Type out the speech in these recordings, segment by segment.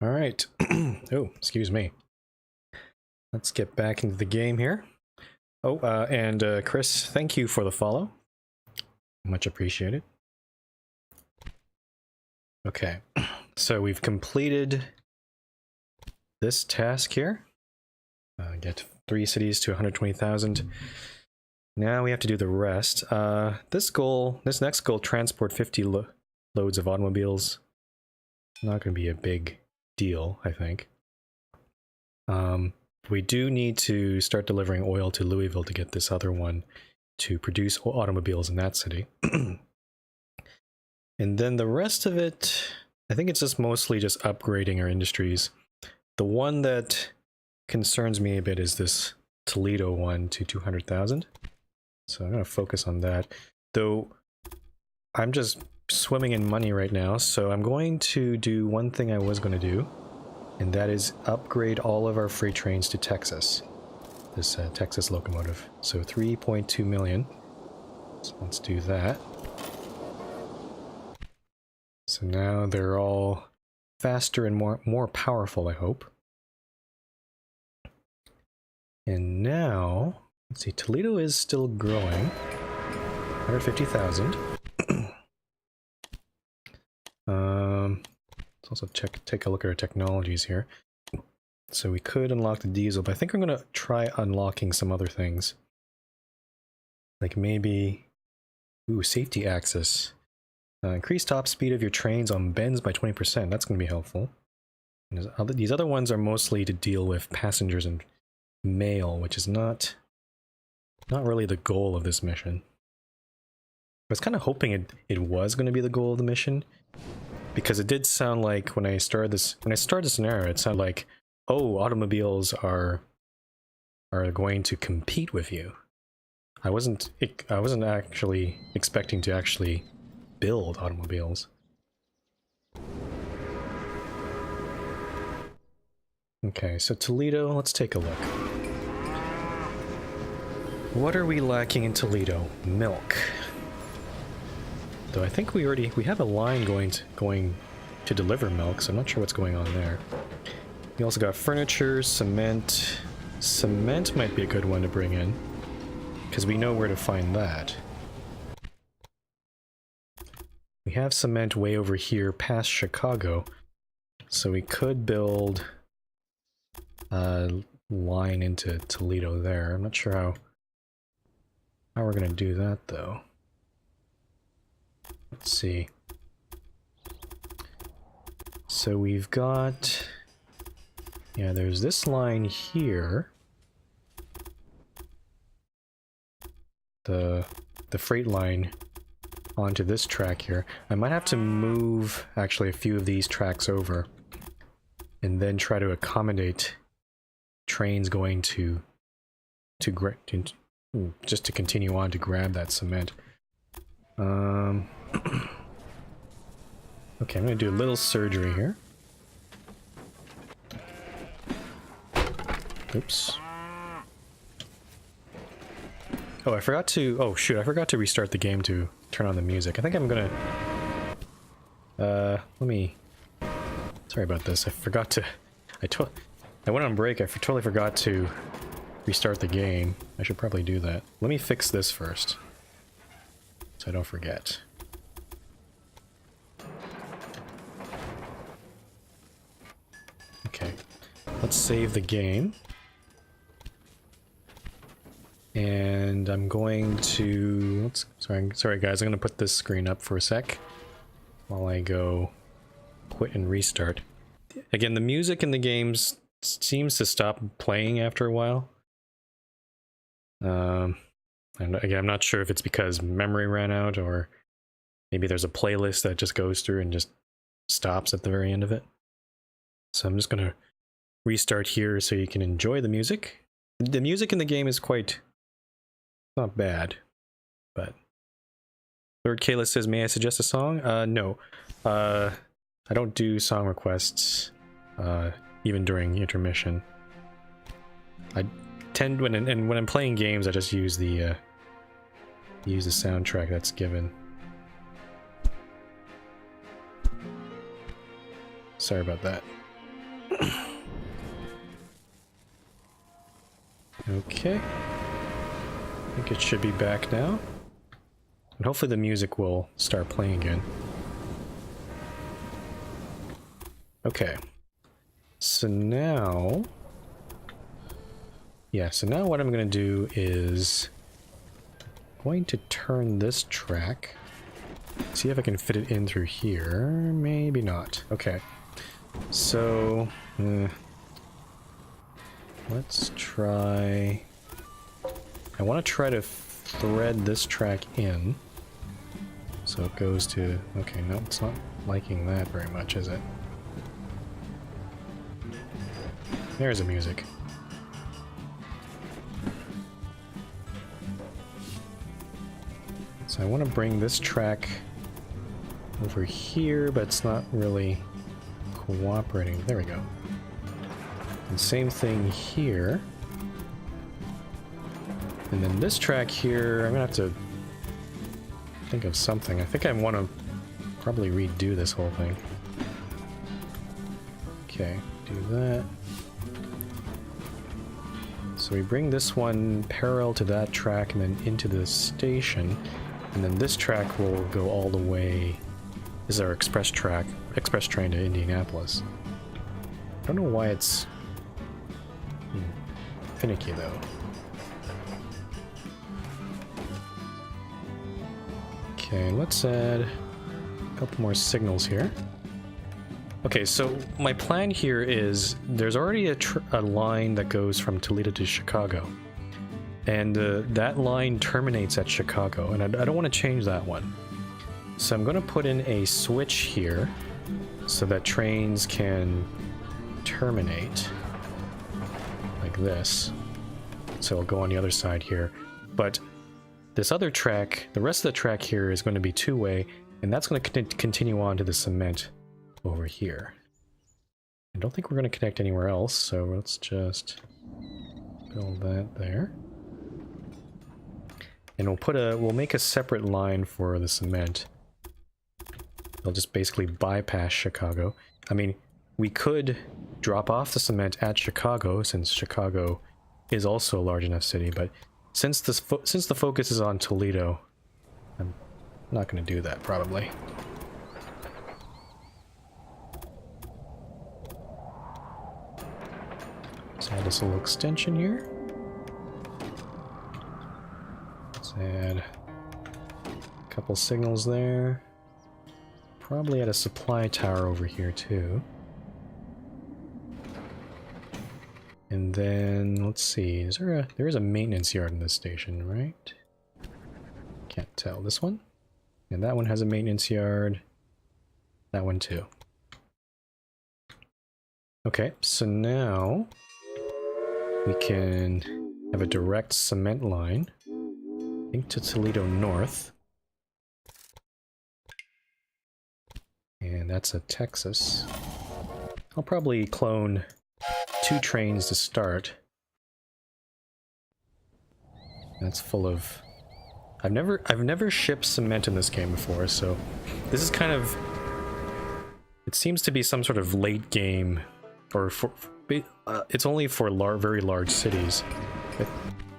All right. Oh, excuse me. Let's get back into the game here. Oh, and Chris, thank you for the follow. Much appreciated. Okay, so we've completed this task here. Get 3 cities to 120,000. Now we have to do the rest. This next goal, transport 50 loads of automobiles. Not going to be a big deal, I think. We do need to start delivering oil to Louisville to get this other one to produce automobiles in that city. And then the rest of it, I think it's just mostly just upgrading our industries. The one that concerns me a bit is this Toledo one to 200,000. So I'm going to focus on that. Though I'm just swimming in money right now, so I'm going to do one thing I was going to do, and that is upgrade all of our freight trains to Texas. This Texas locomotive. So 3.2 million. So let's do that. So now they're all faster and more powerful, I hope. And now, let's see, Toledo is still growing. 150,000. Let's also take a look at our technologies here. So we could unlock the diesel, but I think I'm going to try unlocking some other things. Like maybe... Ooh, safety access. Increase top speed of your trains on bends by 20%. That's going to be helpful. And these other ones are mostly to deal with passengers and mail, which is not really the goal of this mission. I was kind of hoping it was going to be the goal of the mission, because it did sound like when I started this scenario, it sounded like, oh, automobiles are going to compete with you. I wasn't actually expecting to actually build automobiles. Okay, so Toledo, let's take a look. What are we lacking in Toledo? Milk. Though I think we have a line going to deliver milk, so I'm not sure what's going on there. We also got furniture, cement. Cement might be a good one to bring in, because we know where to find that. We have cement way over here past Chicago, so we could build a line into Toledo there. I'm not sure how we're going to do that, though. Let's see. So we've got... Yeah, there's this line here. The freight line onto this track here. I might have to move actually a few of these tracks over and then try to accommodate trains going just to continue on to grab that cement. Okay, I'm gonna do a little surgery here. Oops. Oh, I forgot to... Oh, shoot, I forgot to restart the game to turn on the music. I think I'm gonna... let me... Sorry about this. I forgot to... I went on break. I totally forgot to restart the game. I should probably do that. Let me fix this first, so I don't forget. Okay. Let's save the game. And I'm going to... Sorry guys, I'm going to put this screen up for a sec while I go quit and restart. Again, the music in the games seems to stop playing after a while. And again, I'm not sure if it's because memory ran out, or maybe there's a playlist that just goes through and just stops at the very end of it. So I'm just going to restart here so you can enjoy the music. The music in the game is quite... not bad, but... Lord Kayla says, may I suggest a song? No. I don't do song requests, even during intermission. I tend, when I'm playing games, I just use the soundtrack that's given. Sorry about that. Okay. I think it should be back now. And hopefully the music will start playing again. Okay. So now... yeah, so now what I'm going to do is... I'm going to turn this track. See if I can fit it in through here. Maybe not. Okay. So... let's try... I want to try to thread this track in. So it goes to... okay, no, it's not liking that very much, is it? There's the music. So I want to bring this track over here, but it's not really cooperating. There we go. And same thing here. And then this track here, I'm gonna have to think of something. I think I want to probably redo this whole thing. Okay, do that. So we bring this one parallel to that track and then into the station. And then this track will go all the way... this is our express train to Indianapolis. I don't know why it's... finicky though. Okay, let's add a couple more signals here. Okay, so my plan here is there's already a line that goes from Toledo to Chicago. And that line terminates at Chicago, and I don't want to change that one. So I'm going to put in a switch here so that trains can terminate like this. So I'll go on the other side here. But this other track, the rest of the track here is going to be two-way, and that's going to continue on to the cement over here. I don't think we're going to connect anywhere else, so let's just build that there. And we'll make a separate line for the cement. They'll just basically bypass Chicago. I mean, we could drop off the cement at Chicago, since Chicago is also a large enough city, but since the focus is on Toledo, I'm not going to do that, probably. Let's add this little extension here. Let's add a couple signals there. Probably add a supply tower over here too. And then let's see, there is a maintenance yard in this station, right? Can't tell. This one? And that one has a maintenance yard. That one too. Okay, so now we can have a direct cement line, I think, to Toledo North. And that's a Texas. I'll probably clone 2 trains to start. That's full of... I've never shipped cement in this game before, so this is kind of... it seems to be some sort of late game, or it's only for very large cities.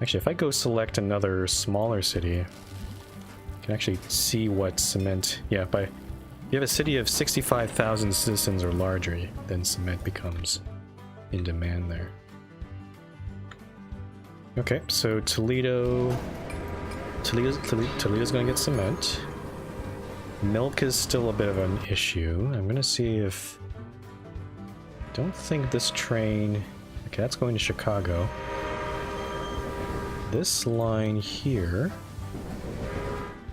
Actually, if I go select another smaller city, I can actually see what cement... yeah, if you have a city of 65,000 citizens or larger, then cement becomes in demand there. Okay, so Toledo's gonna get cement. Milk is still a bit of an issue. I'm gonna see if... don't think this train... okay, that's going to Chicago. This line here...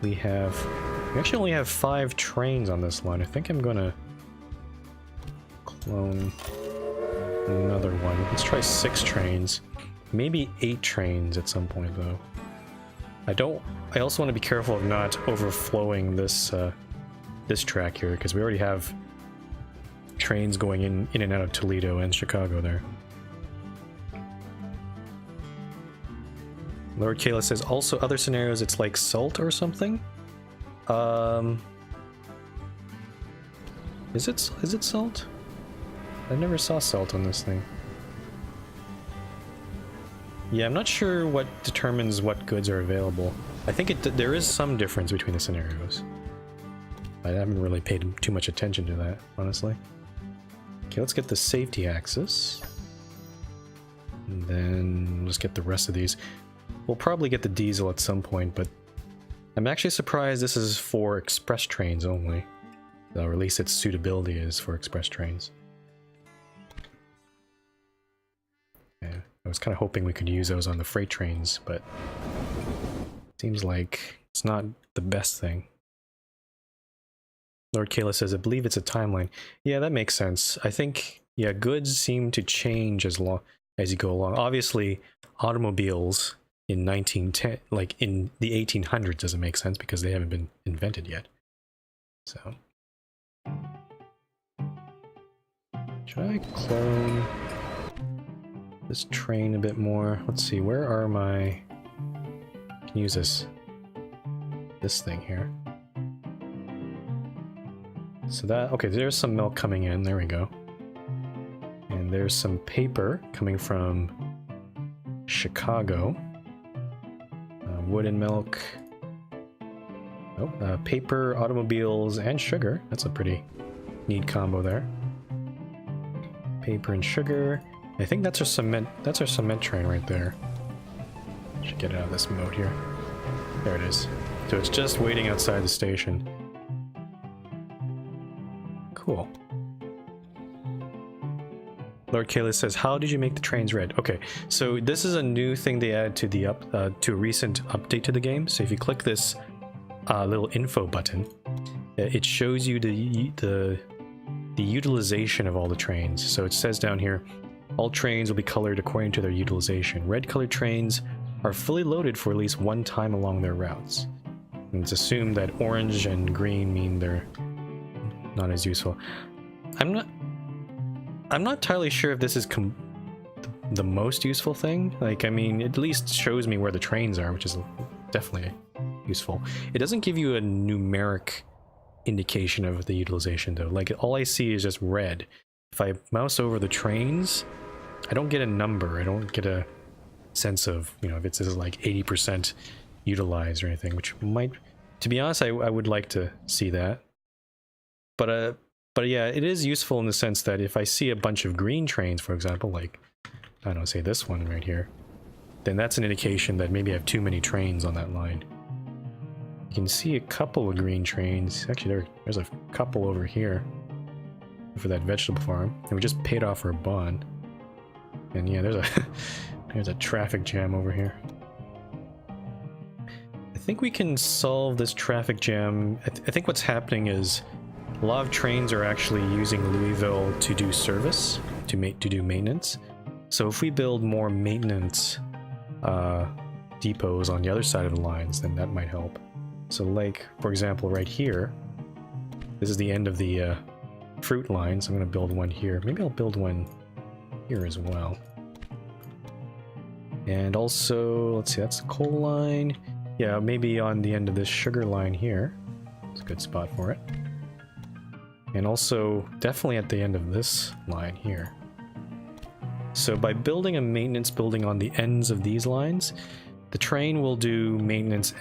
we actually only have 5 trains on this line. I think I'm gonna clone another one. Let's try 6 trains. Maybe 8 trains at some point, though. I also want to be careful of not overflowing this this track here, because we already have trains going in and out of Toledo and Chicago there. Lord Kayla says also other scenarios it's like salt or something. Is it salt? I never saw salt on this thing. Yeah, I'm not sure what determines what goods are available. I think there is some difference between the scenarios. I haven't really paid too much attention to that, honestly. Okay, let's get the safety axis. And then let's get the rest of these. We'll probably get the diesel at some point, but I'm actually surprised this is for express trains only. Or at least its suitability is for express trains. Yeah, I was kind of hoping we could use those on the freight trains, but seems like it's not the best thing. Lord Kayla says, I believe it's a timeline. Yeah, that makes sense. I think, yeah, goods seem to change as you go along. Obviously, automobiles in 1910, like in the 1800s, doesn't make sense because they haven't been invented yet. So, should I clone this train a bit more? Let's see, where are my... I can use this thing here. So that, okay, there's some milk coming in, there we go. And there's some paper coming from Chicago. Wood and milk. Oh, paper, automobiles, and sugar. That's a pretty neat combo there. Paper and sugar. I think that's our cement train right there. Should get out of this mode here. There it is. So it's just waiting outside the station. Cool. Lord Kayla says, how did you make the trains red? Okay, so this is a new thing they added to the to a recent update to the game. So if you click this little info button, it shows you the utilization of all the trains. So it says down here, all trains will be colored according to their utilization. Red colored trains are fully loaded for at least one time along their routes. And it's assumed that orange and green mean they're not as useful. I'm not entirely sure if this is the most useful thing. Like, I mean, it at least shows me where the trains are, which is definitely useful. It doesn't give you a numeric indication of the utilization, though. Like, all I see is just red. If I mouse over the trains, I don't get a number. I don't get a sense of, you know, if it's like 80% utilized or anything, which might, to be honest, I would like to see that. But yeah, it is useful in the sense that if I see a bunch of green trains, for example, like, I don't know, say this one right here, then that's an indication that maybe I have too many trains on that line. You can see a couple of green trains. Actually, there's a couple over here for that vegetable farm. And we just paid off our bond. And yeah, there's a traffic jam over here. I think we can solve this traffic jam. I think what's happening is a lot of trains are actually using Louisville to do service, to do maintenance. So if we build more maintenance depots on the other side of the lines, then that might help. So like, for example, right here, this is the end of the fruit line, so I'm going to build one here. Maybe I'll build one here as well. And also, let's see, that's the coal line. Yeah, maybe on the end of this sugar line here. It's a good spot for it. And also, definitely at the end of this line here. So by building a maintenance building on the ends of these lines, the train will do maintenance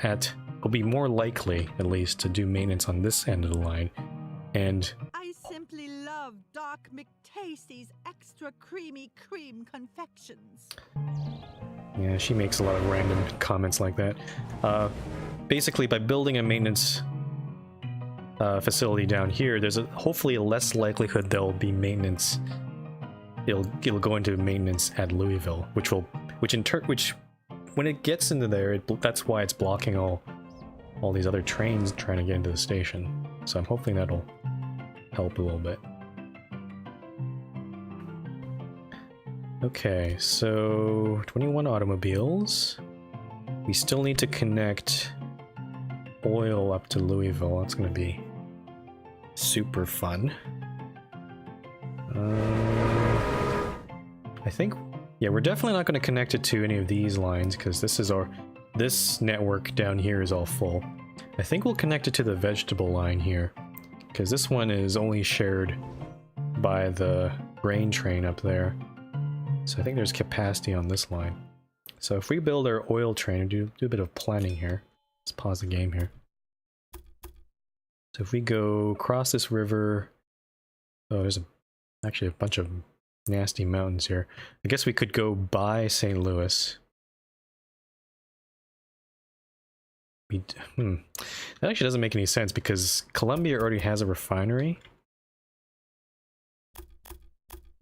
will be more likely, at least, to do maintenance on this end of the line. And I simply love Doc McTasty's extra creamy cream confections. yeah, she makes a lot of random comments like that. Basically, by building a maintenance facility down here, there's hopefully a less likelihood there'll be maintenance. It'll go into maintenance at Louisville, which when it gets into there, that's why it's blocking all these other trains trying to get into the station. So I'm hoping that'll help a little bit. Okay, so 21 automobiles. We still need to connect oil up to Louisville. That's going to be super fun. I think, yeah, we're definitely not going to connect it to any of these lines because this network down here is all full. I think we'll connect it to the vegetable line here because this one is only shared by the grain train up there. So I think there's capacity on this line. So if we build our oil train and do a bit of planning here. Let's pause the game here. So if we go across this river... Oh, there's actually a bunch of nasty mountains here. I guess we could go by St. Louis. That actually doesn't make any sense because Columbia already has a refinery.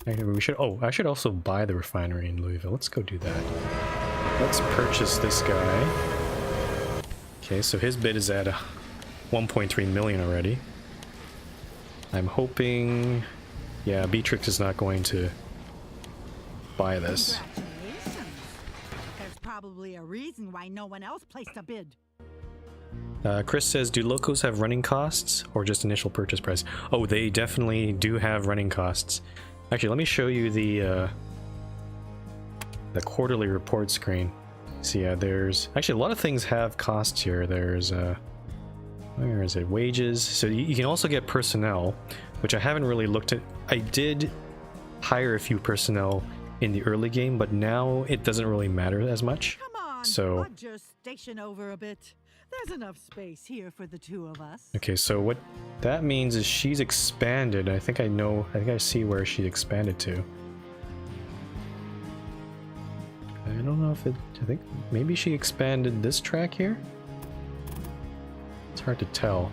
We should. Oh, I should also buy the refinery in Louisville. Let's go do that. Let's purchase this guy. Okay, so his bid is at 1.3 million already. I'm hoping... Yeah, Beatrix is not going to buy this. Congratulations. There's probably a reason why no one else placed a bid. Chris says, do locos have running costs or just initial purchase price? Oh, they definitely do have running costs. Actually, let me show you the quarterly report screen. So yeah, there's actually a lot of things have costs here. There's where is it? Wages. So you can also get personnel, which I haven't really looked at. I did hire a few personnel in the early game, but now it doesn't really matter as much. Come on, So budge your station over a bit. There's enough space here for the two of us. okay, so what that means is she's expanded. I think I see where she expanded to. I don't know if I think maybe she expanded this track here? It's hard to tell.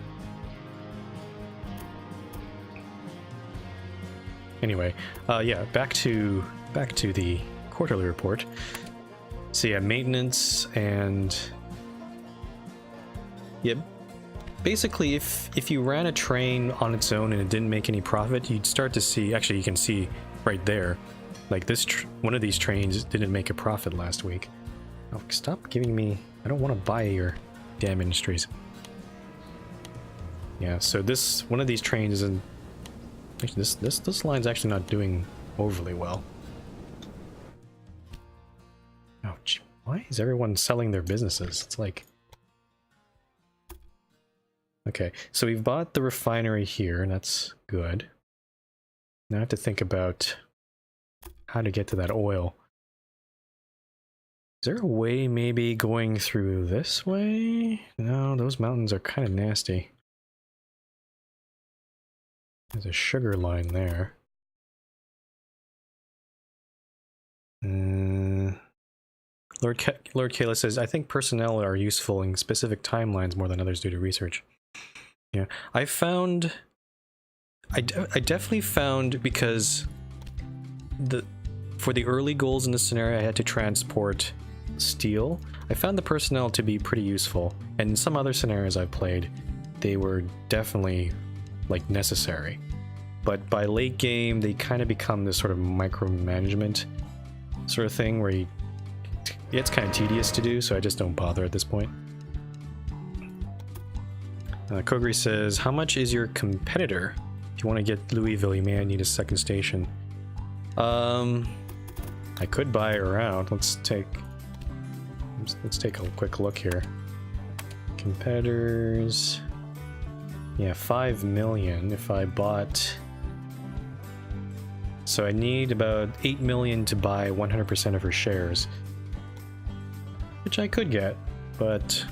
Anyway, yeah, back to the quarterly report. So yeah, maintenance and... Yeah, basically if you ran a train on its own and it didn't make any profit, you'd start to see, actually you can see right there, like this one of these trains didn't make a profit last week. Oh, stop giving me, I don't want to buy your damn industries. Yeah, so this one of these trains isn't actually this line's actually not doing overly well. Ouch. Why is everyone selling their businesses? It's like... Okay, so we've bought the refinery here, and that's good. Now I have to think about how to get to that oil. Is there a way maybe going through this way? No, those mountains are kind of nasty. There's a sugar line there. Lord Kayla says, I think personnel are useful in specific timelines more than others due to research. Yeah, I definitely found, because for the early goals in this scenario I had to transport steel, I found the personnel to be pretty useful, and in some other scenarios I've played they were definitely like necessary, but by late game they kind of become this sort of micromanagement sort of thing where it's kind of tedious to do, so I just don't bother at this point. Kogri says, how much is your competitor? If you want to get Louisville, you may need a second station. I could buy her out. Let's take a quick look here. Competitors. Yeah, 5 million if I bought. So I need about 8 million to buy 100% of her shares, which I could get, but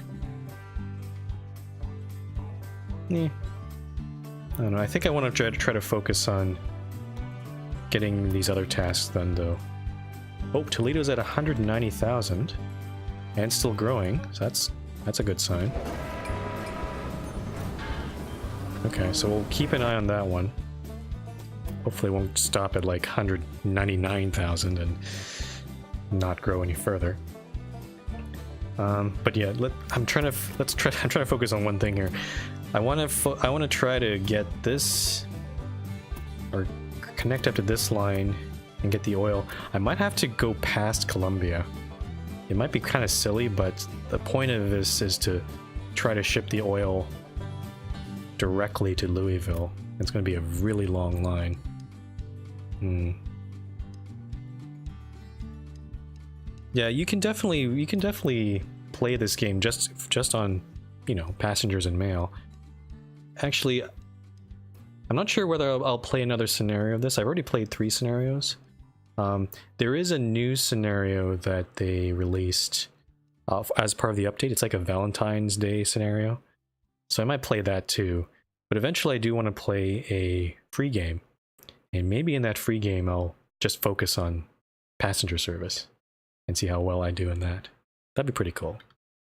I don't know. I think I want to try to focus on getting these other tasks done, though. Oh, Toledo's at 190,000 and still growing, so that's a good sign. Okay, so we'll keep an eye on that one. Hopefully it won't stop at like 199,000 and not grow any further. But yeah, I'm trying to focus on one thing here. I want to try to get this, or connect up to this line and get the oil. I might have to go past Columbia. It might be kind of silly, but the point of this is to try to ship the oil directly to Louisville. It's going to be a really long line. Yeah, you can definitely play this game just on, you know, passengers and mail. Actually, I'm not sure whether I'll play another scenario of this. I've already played 3 scenarios. There is a new scenario that they released as part of the update. It's like a Valentine's Day scenario. So I might play that too. But eventually I do want to play a free game. And maybe in that free game I'll just focus on passenger service and see how well I do in that. That'd be pretty cool.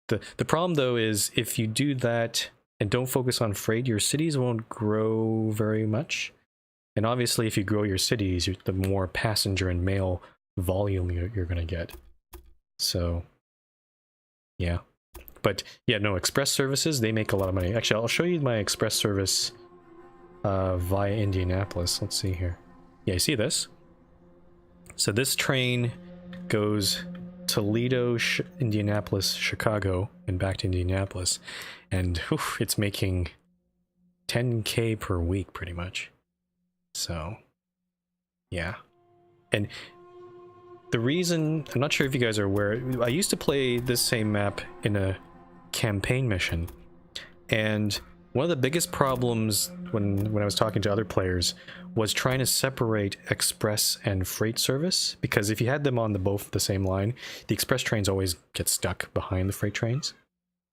The problem though is if you do that and don't focus on freight, your cities won't grow very much. And obviously if you grow your cities, the more passenger and mail volume you're going to get. So, yeah. But yeah, no, express services, they make a lot of money. Actually, I'll show you my express service via Indianapolis. Let's see here. Yeah, you see this? So this train goes Toledo, Indianapolis, Chicago, and back to Indianapolis. And whew, it's making 10K per week, pretty much. So, yeah. And the reason, I'm not sure if you guys are aware, I used to play this same map in a campaign mission. And one of the biggest problems when I was talking to other players was trying to separate express and freight service, because if you had them on both the same line, the express trains always get stuck behind the freight trains.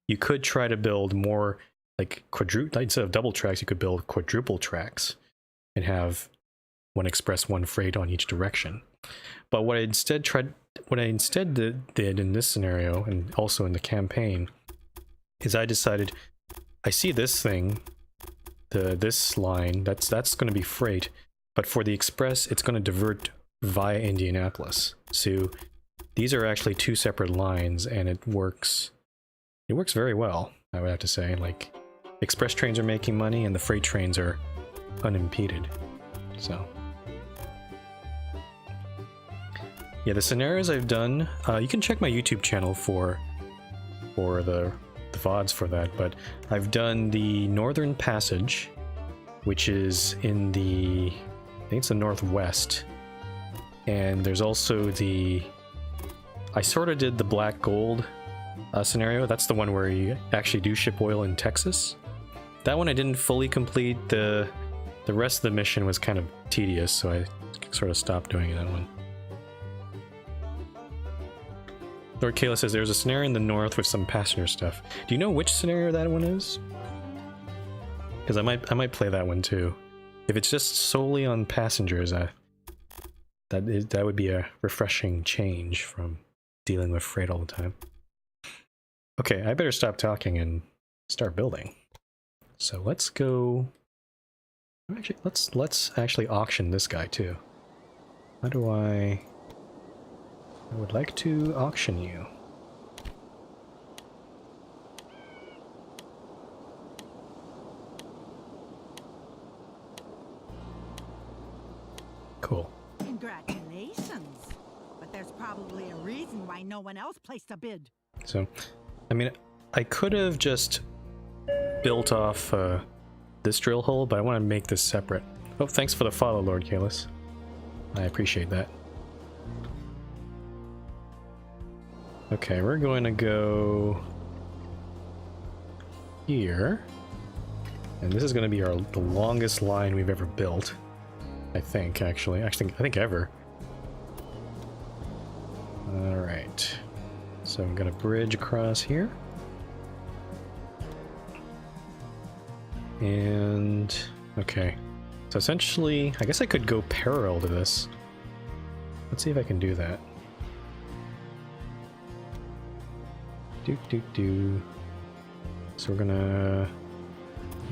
You could try to build more like instead of double tracks, you could build quadruple tracks and have one express, one freight on each direction. But what I instead did in this scenario and also in the campaign is I decided I see this thing, this line, that's going to be freight, but for the express, it's going to divert via Indianapolis. So these are actually 2 separate lines, and it works very well, I would have to say. Like, express trains are making money, and the freight trains are unimpeded. So, yeah, the scenarios I've done, you can check my YouTube channel for the VODs for that, but I've done the Northern Passage, which is in I think it's the Northwest, and there's also I sort of did the Black Gold scenario. That's the one where you actually do ship oil in Texas. That one I didn't fully complete. The rest of the mission was kind of tedious, so I sort of stopped doing that one. Lord Kayla says there's a scenario in the north with some passenger stuff. Do you know which scenario that one is? Because I might play that one too. If it's just solely on passengers, that would be a refreshing change from dealing with freight all the time. Okay, I better stop talking and start building. So let's go. Actually, let's actually auction this guy too. How do I would like to auction you. Cool. Congratulations. But there's probably a reason why no one else placed a bid. So, I mean, I could have just built off this drill hole, but I want to make this separate. Oh, thanks for the follow, Lord Kalis. I appreciate that. Okay, we're going to go here. And this is going to be the longest line we've ever built. I think, actually. I think ever. Alright. So I'm going to bridge across here. And... okay. So essentially, I guess I could go parallel to this. Let's see if I can do that. So we're gonna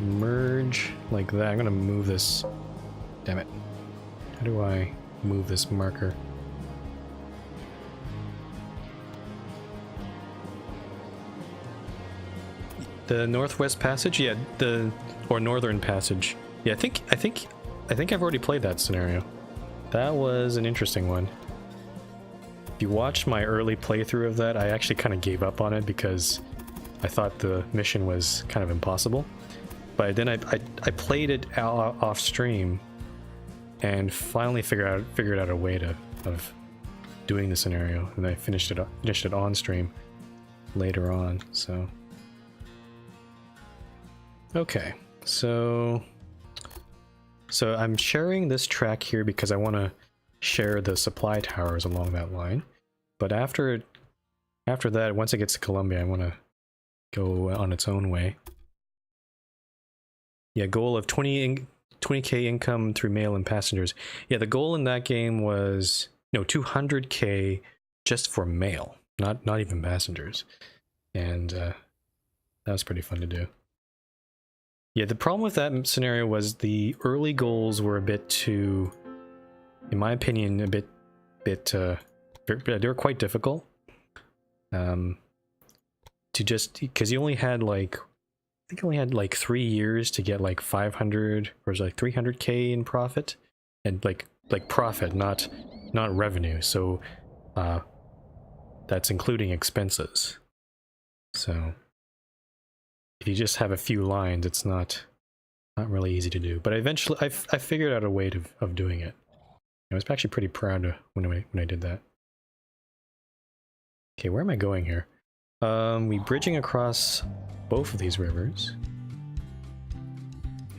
merge like that. I'm gonna move this. Damn it. How do I move this marker? The Northwest Passage? Yeah, or Northern Passage. Yeah, I think I've already played that scenario. That was an interesting one. If you watched my early playthrough of that, I actually kind of gave up on it because I thought the mission was kind of impossible. But then I played it off stream and finally figured out a way of doing the scenario, and I finished it on stream later on. So okay, so So I'm sharing this track here because I want to share the supply towers along that line. But after that, once it gets to Columbia, I want to go on its own way. Yeah, goal of 20k income through mail and passengers. Yeah, the goal in that game was 200k just for mail, not even passengers, and that was pretty fun to do. Yeah, the problem with that scenario was the early goals were a bit too, in my opinion, they were quite difficult. To just because you only had like, I think you only had like 3 years to get like 500 or like 300k in profit, and like profit, not revenue. So that's including expenses. So if you just have a few lines, it's not really easy to do. But eventually, I figured out a way of doing it. I was actually pretty proud when I did that. Okay, where am I going here? We bridging across both of these rivers.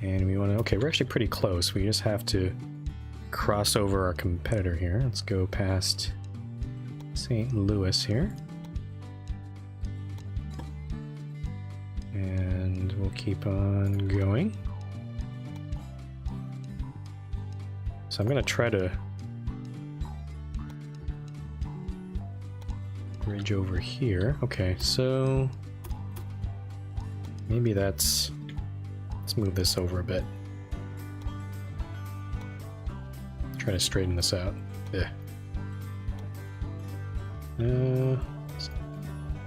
And we want to, okay, we're actually pretty close. We just have to cross over our competitor here. Let's go past St. Louis here. And we'll keep on going. So I'm going to try to bridge over here. Okay, so maybe let's move this over a bit. Try to straighten this out. Yeah. It's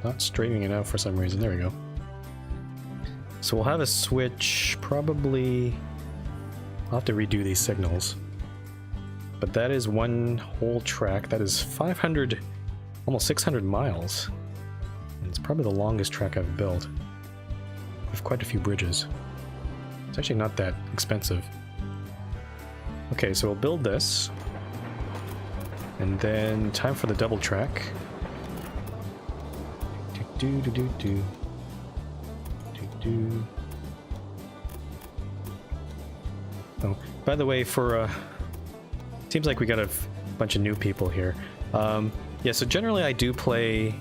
not straightening it out for some reason. There we go. So we'll have a switch, probably. I'll have to redo these signals. But that is one whole track. That is 500, almost 600 miles. And it's probably the longest track I've built. With quite a few bridges. It's actually not that expensive. Okay, so we'll build this. And then time for the double track. Oh, by the way, seems like we got a bunch of new people here. Yeah, so generally I do play,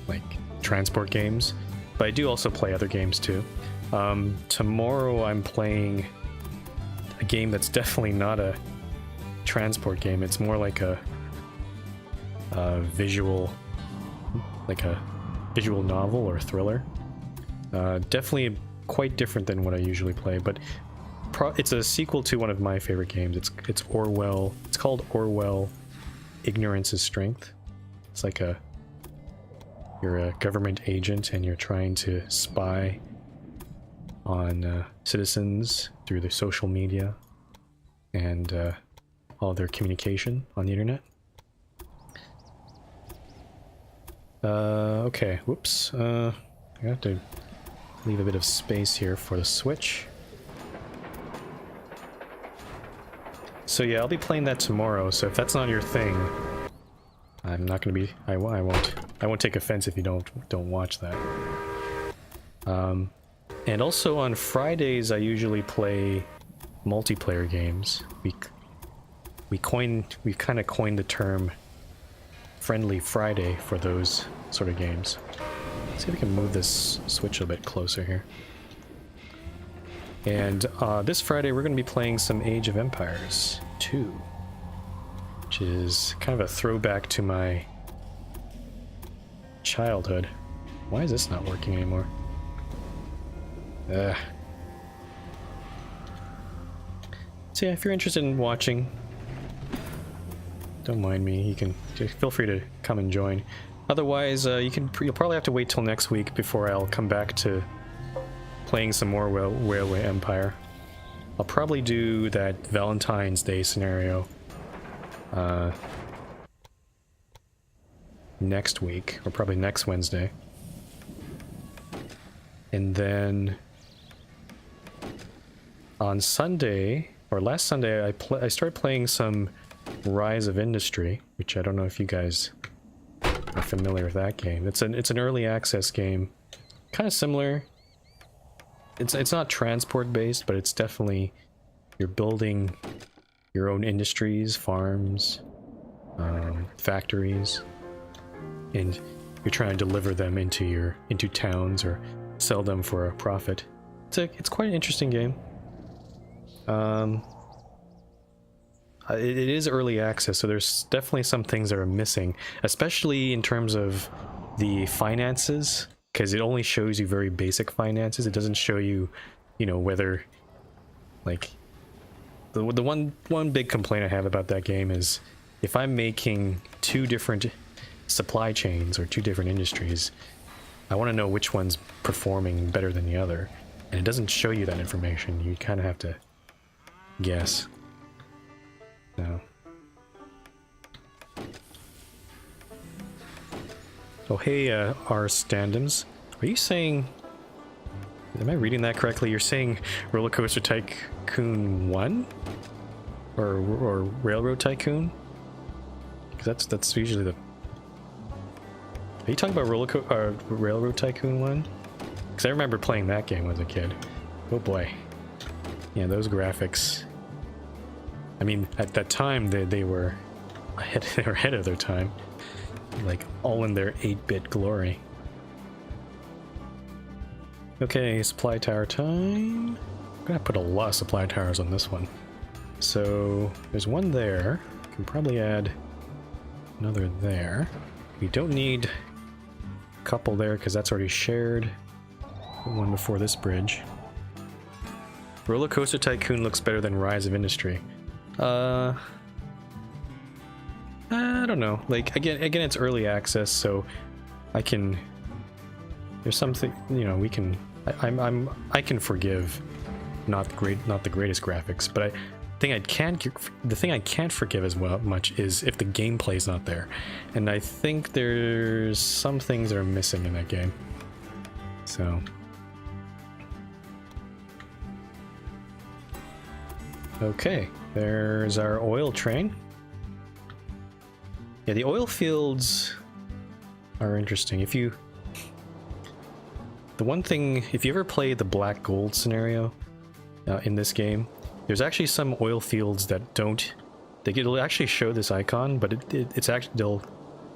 like transport games, but I do also play other games too. Tomorrow I'm playing a game that's definitely not a transport game. It's more like a visual novel or thriller. Definitely quite different than what I usually play, but it's a sequel to one of my favorite games. It's Orwell. It's called Orwell: Ignorance is Strength. It's like you're a government agent and you're trying to spy on citizens through their social media and all their communication on the internet. Okay, whoops. I have to leave a bit of space here for the switch. So yeah, I'll be playing that tomorrow, so if that's not your thing, I'm not gonna be, I won't take offense if you don't watch that. And also on Fridays I usually play multiplayer games. We've kind of coined the term Friendly Friday for those sort of games. Let's see if we can move this switch a bit closer here. And this Friday we're going to be playing some Age of Empires 2, which is kind of a throwback to my childhood. Why is this not working anymore? So yeah, if you're interested in watching, don't mind me. You can feel free to come and join. Otherwise, you'll probably have to wait till next week before I'll come back to playing some more Railway Empire. I'll probably do that Valentine's Day scenario next week, or probably next Wednesday. And then on Sunday, or last Sunday, I started playing some Rise of Industry, which I don't know if you guys are familiar with that game. It's an early access game, kind of similar. It's not transport based, but it's definitely you're building your own industries, farms, factories, and you're trying to deliver them into towns or sell them for a profit. It's quite an interesting game. It is early access, so there's definitely some things that are missing, especially in terms of the finances, because it only shows you very basic finances. It doesn't show you, you know, whether, like, the one big complaint I have about that game is if I'm making two different supply chains or two different industries, I want to know which one's performing better than the other, and it doesn't show you that information. You kind of have to guess. No. Oh, hey, R. Standems. Are you saying... Am I reading that correctly? You're saying Roller Coaster Tycoon 1? Or Railroad Tycoon? Because that's usually the... Are you talking about Railroad Tycoon 1? Because I remember playing that game as a kid. Oh boy. Yeah, those graphics... I mean, at that time, they were ahead of their time. Like, all in their 8-bit glory. Okay, supply tower time. I'm gonna put a lot of supply towers on this one. So, there's one there. Can probably add another there. We don't need a couple there because that's already shared. Put one before this bridge. Roller Coaster Tycoon looks better than Rise of Industry. I don't know. Like, again, it's early access, so I can... There's something, you know, we can... I can forgive not the greatest graphics, but the thing I can't forgive as well much is if the gameplay's not there. And I think there's some things that are missing in that game. So... Okay, there's our oil train. Yeah, the oil fields are interesting. The one thing, if you ever play the black gold scenario in this game, there's actually some oil fields that don't. It'll actually show this icon, but it's actually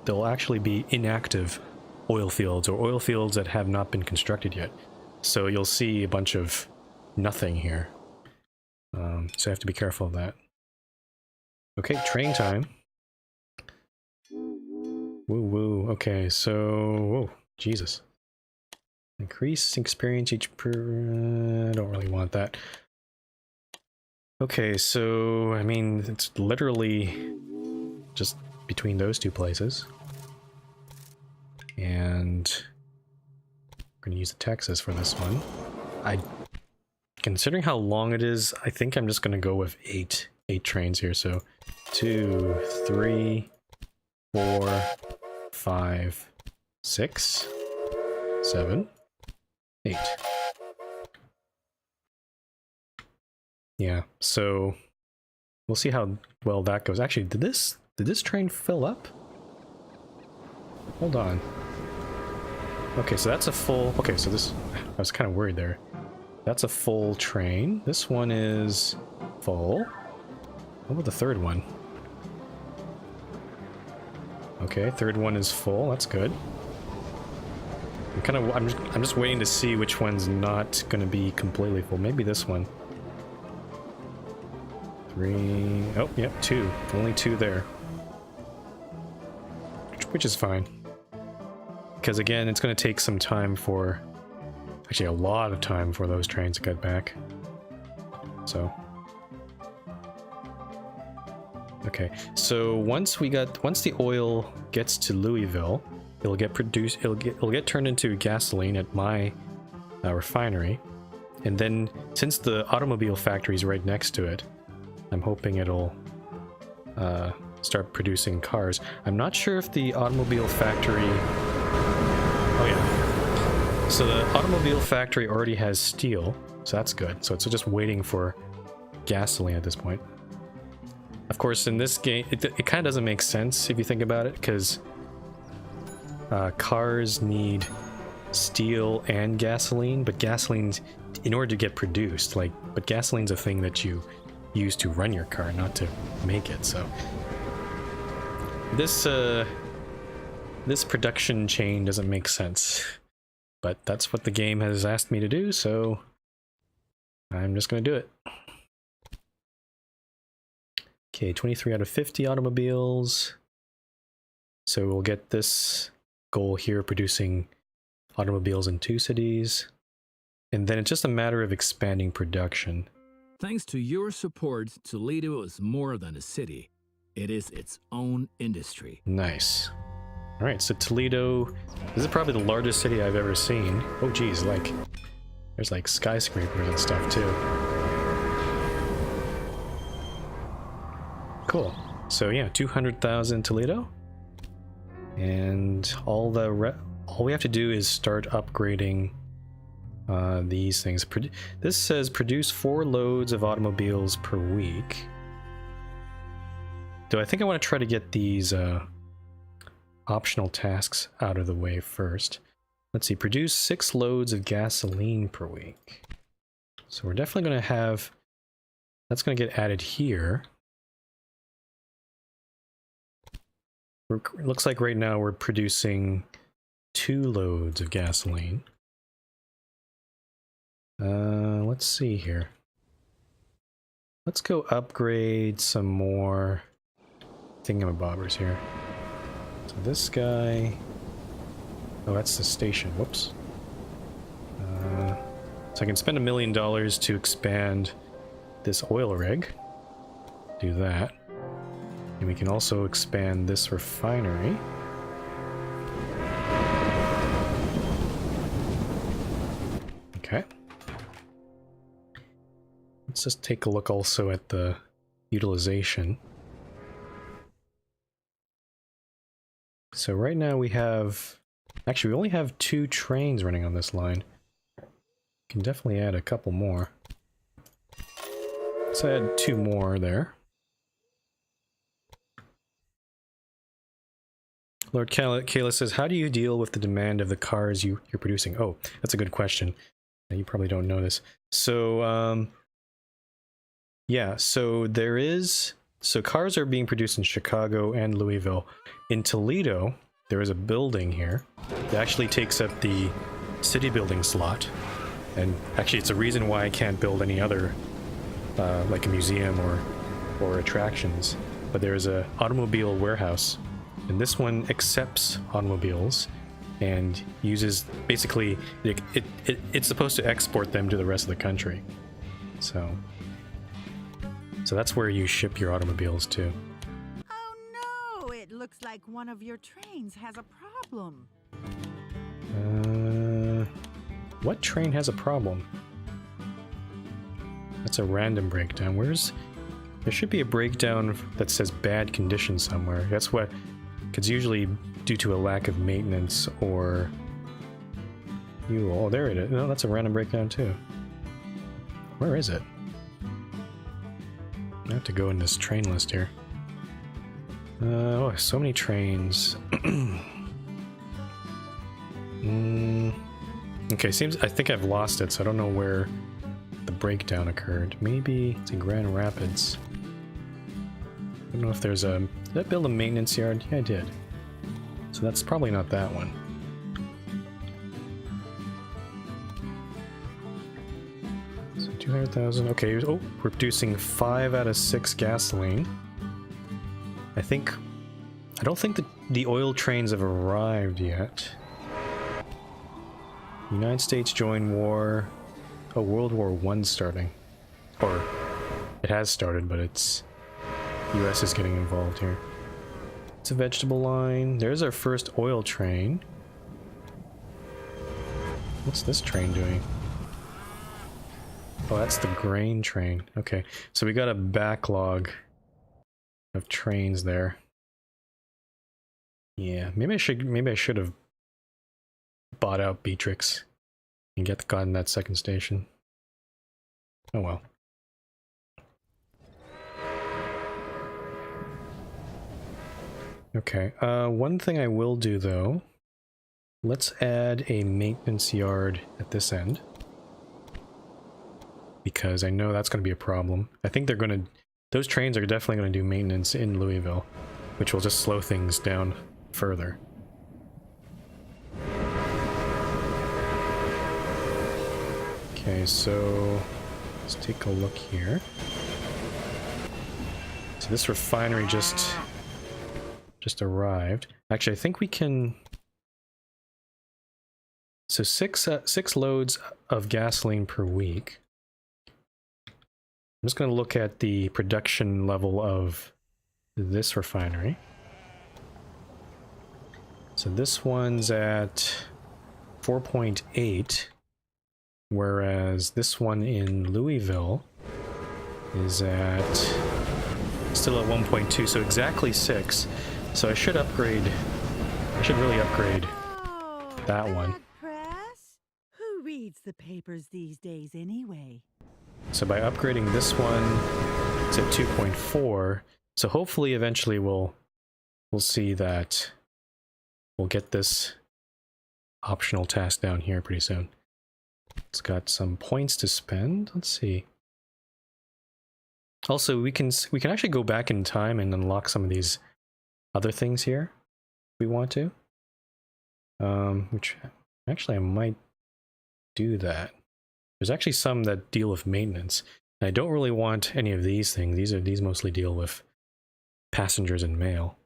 they'll actually be inactive oil fields or oil fields that have not been constructed yet. So you'll see a bunch of nothing here. So I have to be careful of that. Okay, train time. Woo woo. Okay, so... Whoa, Jesus. Increase experience each per... I don't really want that. Okay, so... I mean, it's literally just between those two places. And... we're gonna use the Texas for this one. Considering how long it is, I think I'm just gonna go with eight trains here. So 2, 3, 4, 5, 6, 7, 8. Yeah, so we'll see how well that goes. Actually, did this train fill up? Hold on. Okay, so that's a full... Okay, so this... I was kind of worried there. That's a full train. This one is full. What about the third one? Okay, third one is full. That's good. I'm just waiting to see which one's not going to be completely full. Maybe this one. 3. Oh, yep, 2. Only 2 there. Which is fine. Because again, it's going to take some time for... Actually, a lot of time for those trains to get back. So... Okay, so once the oil gets to Louisville, it'll get turned into gasoline at my refinery, and then since the automobile factory is right next to it, I'm hoping it'll start producing cars. I'm not sure if the automobile factory... Oh yeah. So the automobile factory already has steel, so that's good. So it's just waiting for gasoline at this point. Of course, in this game, it kind of doesn't make sense if you think about it, because cars need steel and gasoline, but gasoline's in order to get produced. But gasoline's a thing that you used to run your car, not to make it. So this this production chain doesn't make sense, but that's what the game has asked me to do, so I'm just going to do it. Okay, 23 out of 50 automobiles. So we'll get this goal here, producing automobiles in 2 cities. And then it's just a matter of expanding production. Thanks to your support, Toledo is more than a city. It is its own industry. Nice. All right, so Toledo, this is probably the largest city I've ever seen. Oh geez, like, there's like skyscrapers and stuff too. Cool. So yeah, 200,000 Toledo. And all we have to do is start upgrading these things. This says produce 4 loads of automobiles per week. Though I think I want to try to get these optional tasks out of the way first. Let's see, produce 6 loads of gasoline per week. So we're definitely going to have, that's going to get added here. Looks like right now we're producing 2 loads of gasoline. Let's see here. Let's go upgrade some more thingamabobbers here. So this guy... Oh, that's the station. Whoops. So I can spend $1 million to expand this oil rig. Do that. And we can also expand this refinery. Okay. Let's just take a look also at the utilization. So right now we have... Actually, we only have 2 trains running on this line. Can definitely add a couple more. Let's add 2 more there. Lord Kayla says, how do you deal with the demand of the cars you're producing? Oh, that's a good question. You probably don't know this. So, yeah, so there is... So cars are being produced in Chicago and Louisville. In Toledo, there is a building here that actually takes up the city building slot. And actually, it's a reason why I can't build any other, like a museum or attractions. But there's a automobile warehouse. And this one accepts automobiles and uses, basically, it's supposed to export them to the rest of the country. So that's where you ship your automobiles to. Oh no, it looks like one of your trains has a problem. What train has a problem? That's a random breakdown. There should be a breakdown that says bad condition somewhere. That's what... It's usually due to a lack of maintenance or... Oh, there it is. No, that's a random breakdown too. Where is it? I have to go in this train list here. Oh, so many trains. Okay, I think I've lost it, so I don't know where the breakdown occurred. Maybe it's in Grand Rapids. I don't know if there's a... Did I build a maintenance yard? Yeah, I did. So that's probably not that one. So 200,000. Okay, oh, we're producing 5 out of 6 gasoline. I don't think the oil trains have arrived yet. United States join war. Oh, World War I starting. Or, it has started, but it's... US is getting involved here. It's a vegetable line. There's our first oil train. What's this train doing? Oh, that's the grain train. Okay, so we got a backlog of trains there. Yeah, maybe I should have bought out Beatrix and gotten that second station. Oh well. Okay, one thing I will do though, let's add a maintenance yard at this end. because I know that's going to be a problem. I think they're going to... Those trains are definitely going to do maintenance in Louisville, which will just slow things down further. Okay, so let's take a look here. So this refinery just arrived. Actually, I think we can... So six loads of gasoline per week. I'm just going to look at the production level of this refinery. So this one's at 4.8, whereas this one in Louisville is at still at 1.2, so exactly 6. So I should upgrade. I should really upgrade that one. Bad press? Who reads the papers these days anyway? So by upgrading this one, it's at 2.4. So hopefully eventually we'll see that we'll get this optional task down here pretty soon. It's got some points to spend. Let's see. Also, we can actually go back in time and unlock some of these other things here if we want to. Which actually I might do that. There's actually some that deal with maintenance. And I don't really want any of these things. These mostly deal with passengers and mail.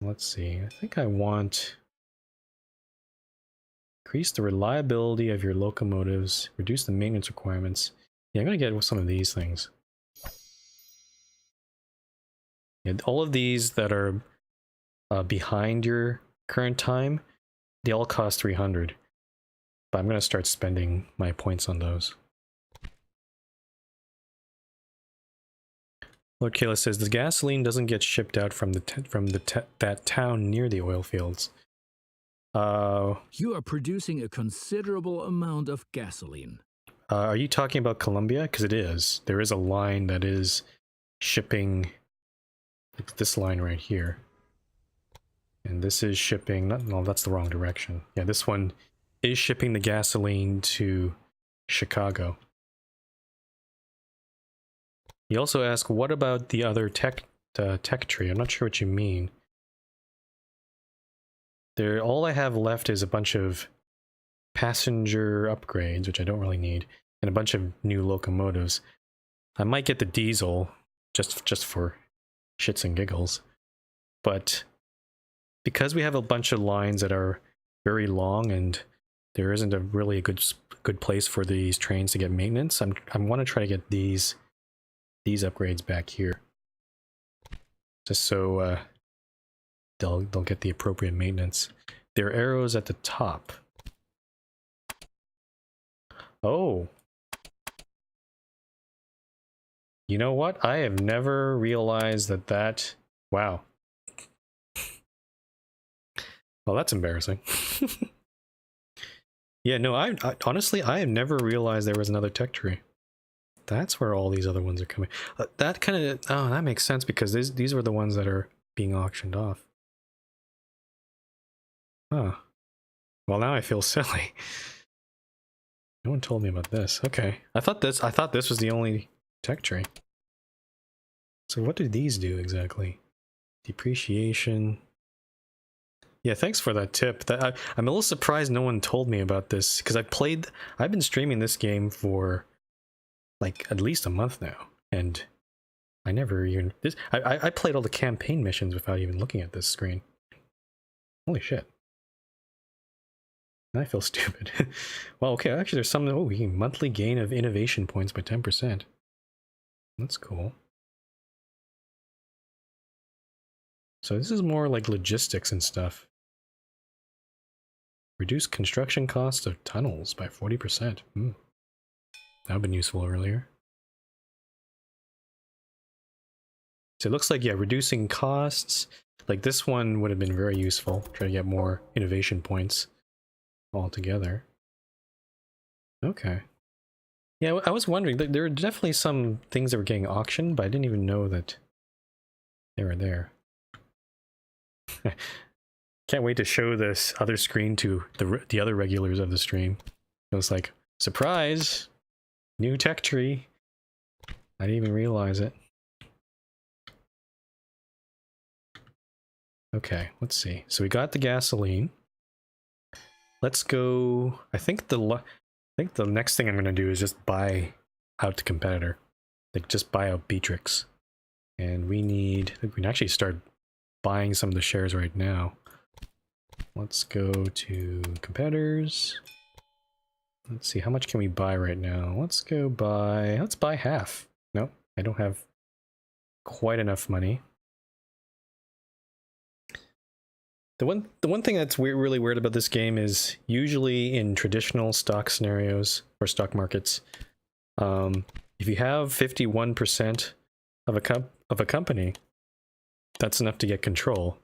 Let's see. I think I want increase the reliability of your locomotives, reduce the maintenance requirements. Yeah, I'm gonna get with some of these things. Yeah, all of these that are behind your current time, they all cost 300. But I'm gonna start spending my points on those. Lord Kayla says the gasoline doesn't get shipped out from that town near the oil fields. You are producing a considerable amount of gasoline. Are you talking about Colombia? Because it is. There is a line that is shipping, like this line right here. And this is shipping, no, that's the wrong direction. Yeah, this one is shipping the gasoline to Chicago. He also asked, what about the other tech tree? I'm not sure what you mean. All I have left is a bunch of passenger upgrades, which I don't really need, and a bunch of new locomotives. I might get the diesel just for shits and giggles, but because we have a bunch of lines that are very long and there isn't really a good place for these trains to get maintenance, I want to try to get these upgrades back here, just so they'll get the appropriate maintenance. There are arrows at the top. Oh, you know what? I have never realized that. Wow. Well, that's embarrassing. Yeah, no, I honestly I have never realized there was another tech tree. That's where all these other ones are coming. That kind of, oh, that makes sense because these were the ones that are being auctioned off. Huh. Well, now I feel silly. No one told me about this. Okay. I thought this was the only tech tree. So what do these do exactly? Depreciation. Yeah, thanks for that tip. I'm a little surprised no one told me about this because I've been streaming this game for like at least a month now, and I never even I played all the campaign missions without even looking at this screen. Holy shit. I feel stupid. Well, okay, actually there's some, we can monthly gain of innovation points by 10%. That's cool. So this is more like logistics and stuff. Reduce construction costs of tunnels by 40%. That would have been useful earlier. So it looks like, yeah, reducing costs. Like this one would have been very useful. Try to get more innovation points altogether. Okay. Yeah, I was wondering, there are definitely some things that were getting auctioned, but I didn't even know that they were there. Can't wait to show this other screen to the other regulars of the stream. It was like, surprise! New tech tree. I didn't even realize it. Okay, let's see. So we got the gasoline. Let's go. I think the next thing I'm gonna do is just buy out the competitor. Like just buy out Beatrix. And we can actually start buying some of the shares right now. Let's go to competitors. Let's see, how much can we buy right now? Let's buy half. No, I don't have quite enough money. The one thing that's really weird about this game is usually in traditional stock scenarios or stock markets, if you have 51% of a company, that's enough to get control.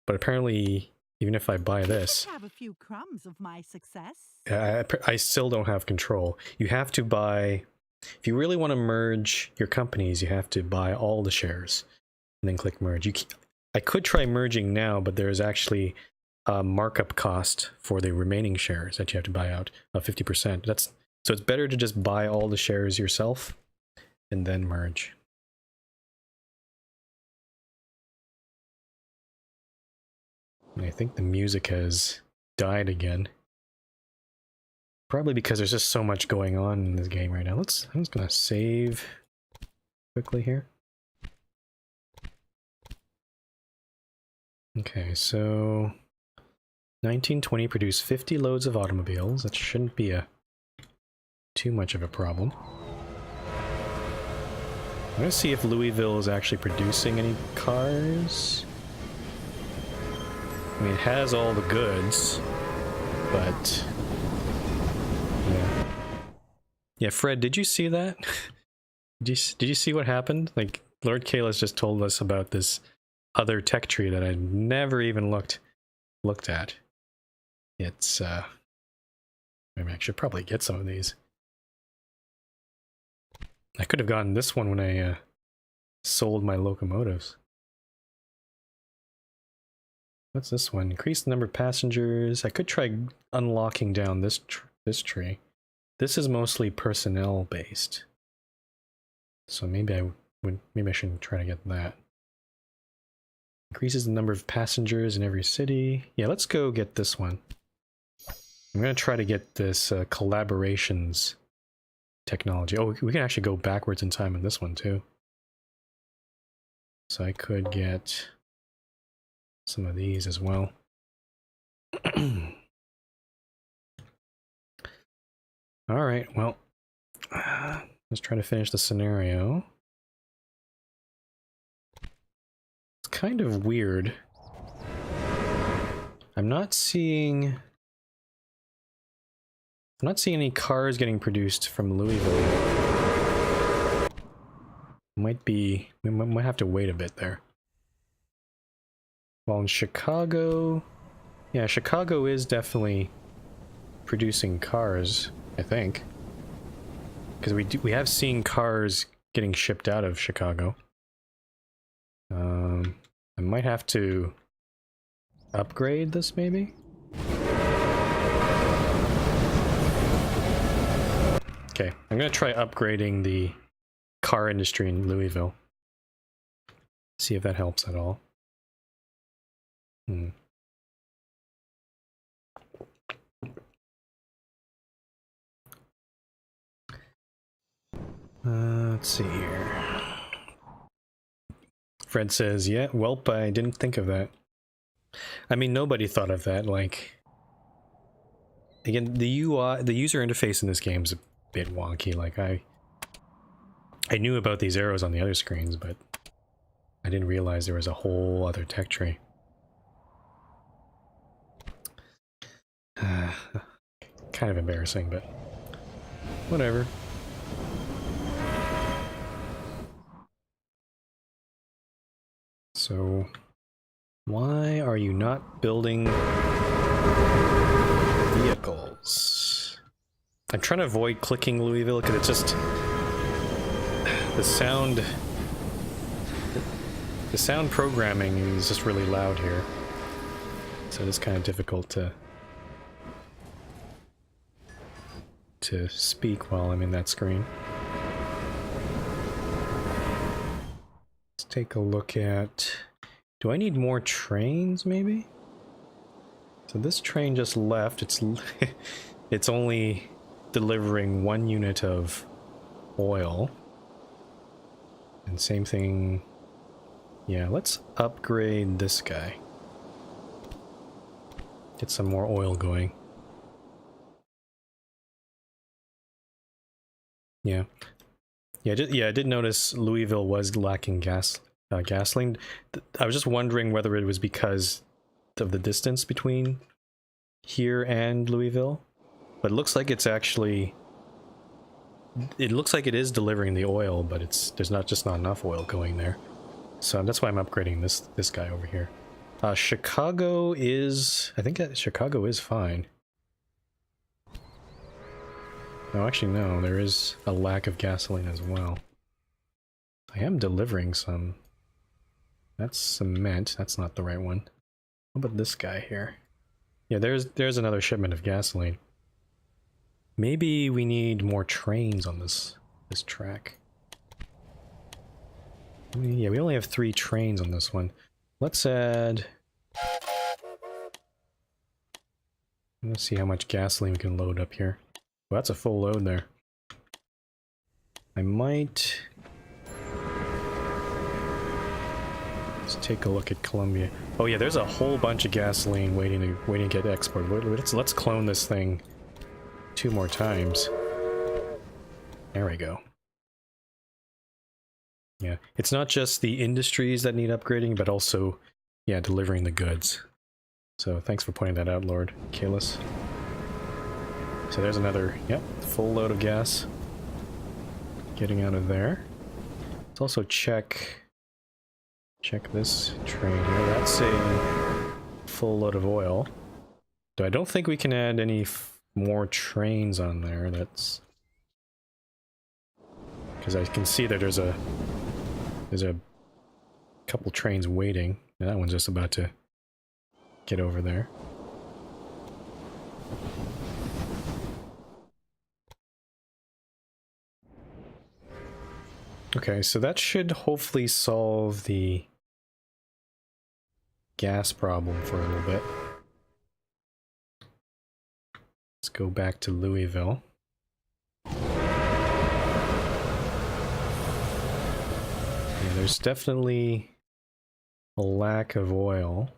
But apparently, even if I buy this, Have a few crumbs of my success. I still don't have control. You have to buy, if you really want to merge your companies, you have to buy all the shares and then click merge. I could try merging now, but there is actually a markup cost for the remaining shares that you have to buy out of 50%. So it's better to just buy all the shares yourself and then merge. And I think the music has died again. Probably because there's just so much going on in this game right now. I'm just gonna save quickly here. Okay, so 1920 produced 50 loads of automobiles. That shouldn't be too much of a problem. I'm gonna see if Louisville is actually producing any cars. I mean, it has all the goods, but yeah. Yeah, Fred, did you see that? Did you see what happened? Like, Lord Kalis just told us about this other tech tree that I never even looked at. It's maybe I should probably get some of these. I could have gotten this one when I sold my locomotives. What's this one? Increase the number of passengers. I could try unlocking down this tree. This is mostly personnel based, so maybe I shouldn't try to get that. Increases the number of passengers in every city. Yeah, let's go get this one. I'm gonna try to get this collaborations technology. Oh, we can actually go backwards in time in this one too. So I could get some of these as well. All right, well, let's try to finish the scenario. It's kind of weird. I'm not seeing any cars getting produced from Louisville. We might have to wait a bit there. While in Chicago, yeah, Chicago is definitely producing cars, I think. Because we have seen cars getting shipped out of Chicago. I might have to upgrade this, maybe? Okay, I'm gonna try upgrading the car industry in Louisville. See if that helps at all. Let's see here. Fred says, yeah, welp, I didn't think of that. I mean, nobody thought of that. Like, again, the UI, the user interface in this game is a bit wonky. Like, I knew about these arrows on the other screens, but I didn't realize there was a whole other tech tree. Kind of embarrassing, but whatever. So, why are you not building vehicles? I'm trying to avoid clicking Louisville because it's just the sound programming is just really loud here, so it's kind of difficult to speak while I'm in that screen. Let's take a look at... Do I need more trains, maybe? So this train just left. It's only delivering 1 unit of oil. And same thing... Yeah, let's upgrade this guy. Get some more oil going. Yeah. I did notice Louisville was lacking gasoline. I was just wondering whether it was because of the distance between here and Louisville. But it looks like it's actually... It looks like it is delivering the oil, but there's just not enough oil going there. So that's why I'm upgrading this guy over here. Chicago is... I think Chicago is fine. No, actually no, there is a lack of gasoline as well. I am delivering some. That's cement, that's not the right one. How about this guy here? Yeah, there's another shipment of gasoline. Maybe we need more trains on this track. Yeah, we only have 3 trains on this one. Let's add... Let's see how much gasoline we can load up here. Well, that's a full load there. I might... Let's take a look at Columbia. Oh yeah, there's a whole bunch of gasoline waiting to get exported. Let's clone this thing 2 more times. There we go. Yeah, it's not just the industries that need upgrading, but also, yeah, delivering the goods. So thanks for pointing that out, Lord Kalis. So there's another, yep, full load of gas getting out of there. Let's also check this train here. That's a full load of oil. So I don't think we can add any more trains on there. That's because I can see that there's a couple trains waiting. And that one's just about to get over there. Okay, so that should hopefully solve the gas problem for a little bit. Let's go back to Louisville. Yeah, there's definitely a lack of oil.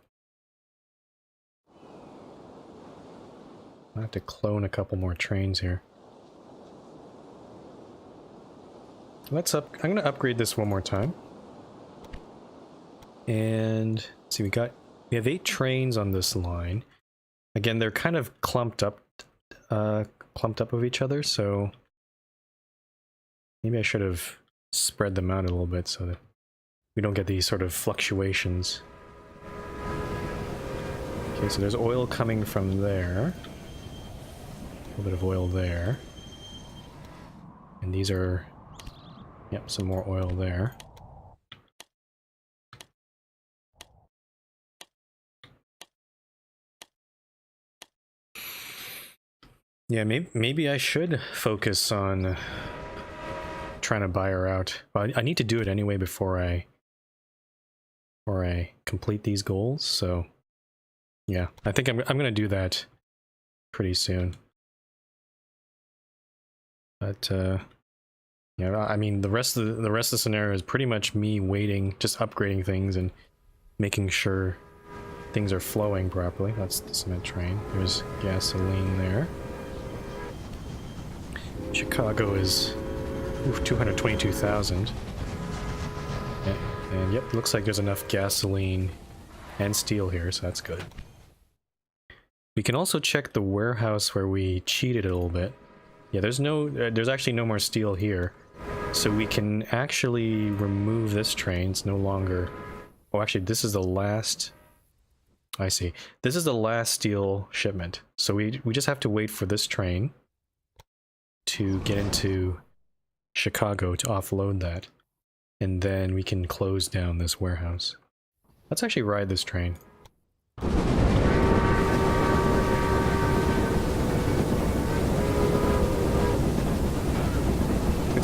I'll have to clone a couple more trains here. I'm gonna upgrade this one more time. And let's see, we have 8 trains on this line. Again, they're kind of clumped up of each other, so maybe I should have spread them out a little bit so that we don't get these sort of fluctuations. Okay, so there's oil coming from there. A little bit of oil there. And these are... Yep, some more oil there. Yeah, maybe I should focus on trying to buy her out. Well, I need to do it anyway before I complete these goals. So, yeah, I think I'm gonna do that pretty soon. But yeah, I mean, the rest of the scenario is pretty much me waiting, just upgrading things and making sure things are flowing properly. That's the cement train. There's gasoline there. Chicago is 222,000. And yep, looks like there's enough gasoline and steel here, so that's good. We can also check the warehouse where we cheated a little bit. Yeah, there's actually no more steel here. So we can actually remove this train. It's no longer... Oh, actually, this is the last... I see. This is the last steel shipment. So we just have to wait for this train to get into Chicago to offload that. And then we can close down this warehouse. Let's actually ride this train.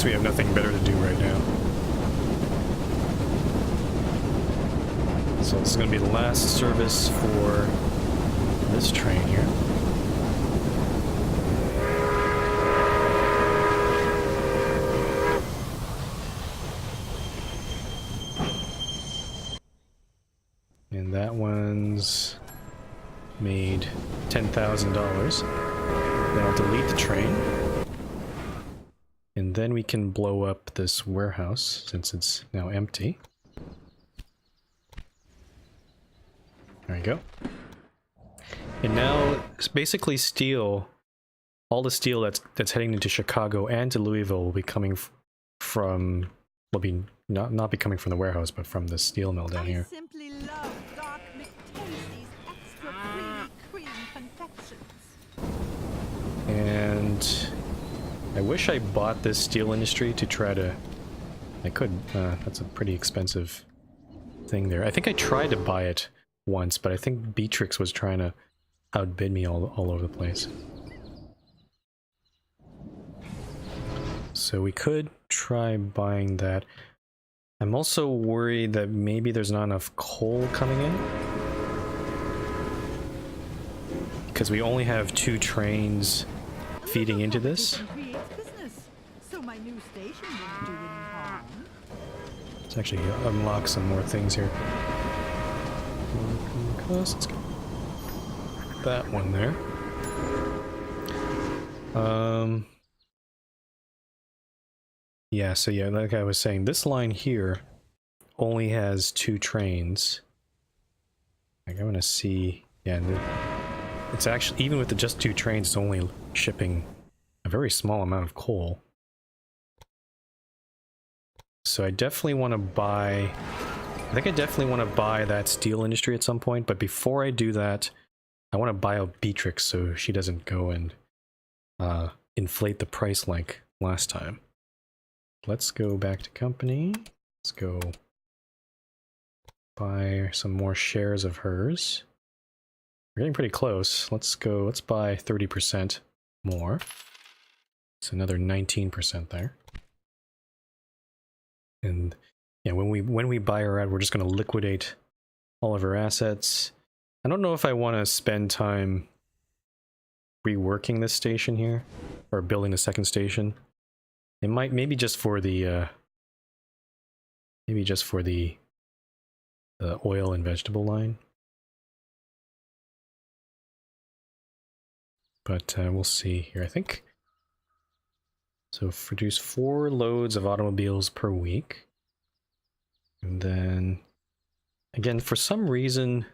since we have nothing better to do right now. So this is going to be the last service for this train here. And that one's made $10,000. Then I'll delete the train. And then we can blow up this warehouse since it's now empty. There you go. And now it's basically steel, all the steel that's heading into Chicago and to Louisville will be coming from, will be not be coming from the warehouse, but from the steel mill down here. I simply love Doc McTasty's extra creamy cream confections. And I wish I bought this steel industry to try to, I could, that's a pretty expensive thing there. I think I tried to buy it once, but I think Beatrix was trying to outbid me all over the place. So we could try buying that. I'm also worried that maybe there's not enough coal coming in, because we only have 2 trains feeding into this. So my new station won't do any harm. Let's actually unlock some more things here. Let's get that one there. Yeah, so yeah, like I was saying, this line here only has 2 trains. Like, I want to see, yeah, it's actually, even with just 2 trains, it's only shipping a very small amount of coal. So I definitely want to buy, I think I definitely want to buy that steel industry at some point, but before I do that, I want to buy out Beatrix so she doesn't go and inflate the price like last time. Let's go back to company. Let's go buy some more shares of hers. We're getting pretty close. Let's buy 30% more. It's another 19% there. And yeah, when we buy her out, we're just going to liquidate all of her assets. I don't know if I want to spend time reworking this station here, or building a second station. It might, maybe just for the oil and vegetable line. But we'll see here, I think. So produce 4 loads of automobiles per week. And then, again, for some reason,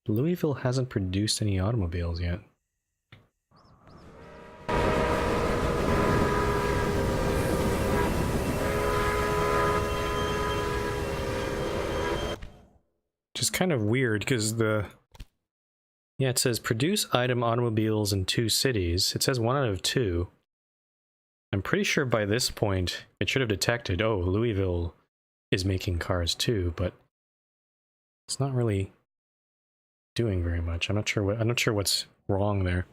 Louisville hasn't produced any automobiles yet. Which is kind of weird, because yeah, it says produce item automobiles in 2 cities. It says 1 out of 2. I'm pretty sure by this point it should have detected, oh, Louisville is making cars too, but it's not really doing very much. I'm not sure what's wrong there.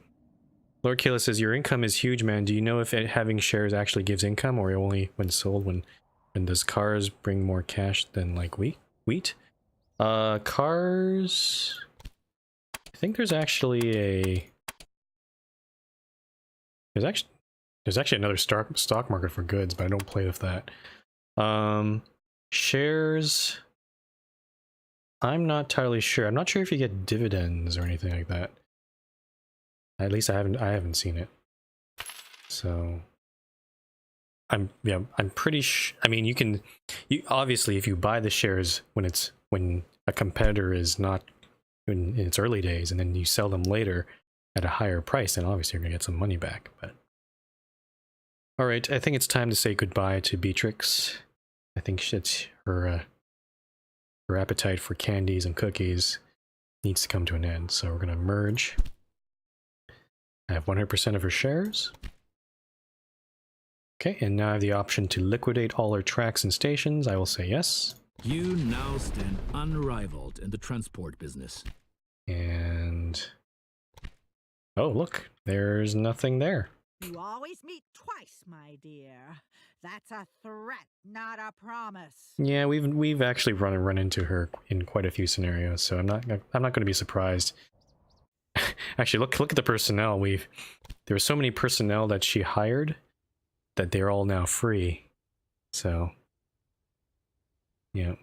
Lord Kayla says your income is huge, man. Do you know if having shares actually gives income, or only when sold? When does cars bring more cash than like wheat? Cars, I think there's actually there's actually another stock market for goods, but I don't play with that. Shares, I'm not entirely sure. I'm not sure if you get dividends or anything like that. At least I haven't seen it. So I'm pretty I mean, you obviously, if you buy the shares when a competitor is not in its early days, and then you sell them later at a higher price, then obviously you're gonna get some money back. But all right, I think it's time to say goodbye to Beatrix. I think it's her appetite for candies and cookies needs to come to an end. So we're gonna merge. I have 100% of her shares. Okay, and now I have the option to liquidate all her tracks and stations. I will say yes. You now stand unrivaled in the transport business. And oh, look, there's nothing there. You always meet twice, my dear. That's a threat, not a promise. Yeah, we've actually run into her in quite a few scenarios, so I'm not going to be surprised. Actually, look at the personnel. There were so many personnel that she hired that they're all now free. So, yeah.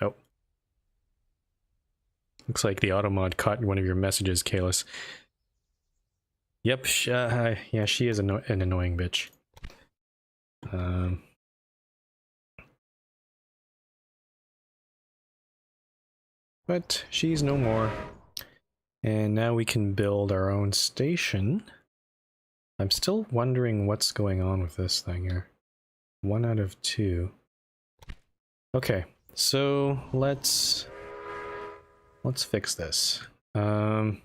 Oh. Looks like the automod caught one of your messages, Kalis. Yep, yeah, she is an annoying bitch. But she's no more. And now we can build our own station. I'm still wondering what's going on with this thing here. 1 out of 2. Okay, so let's fix this. I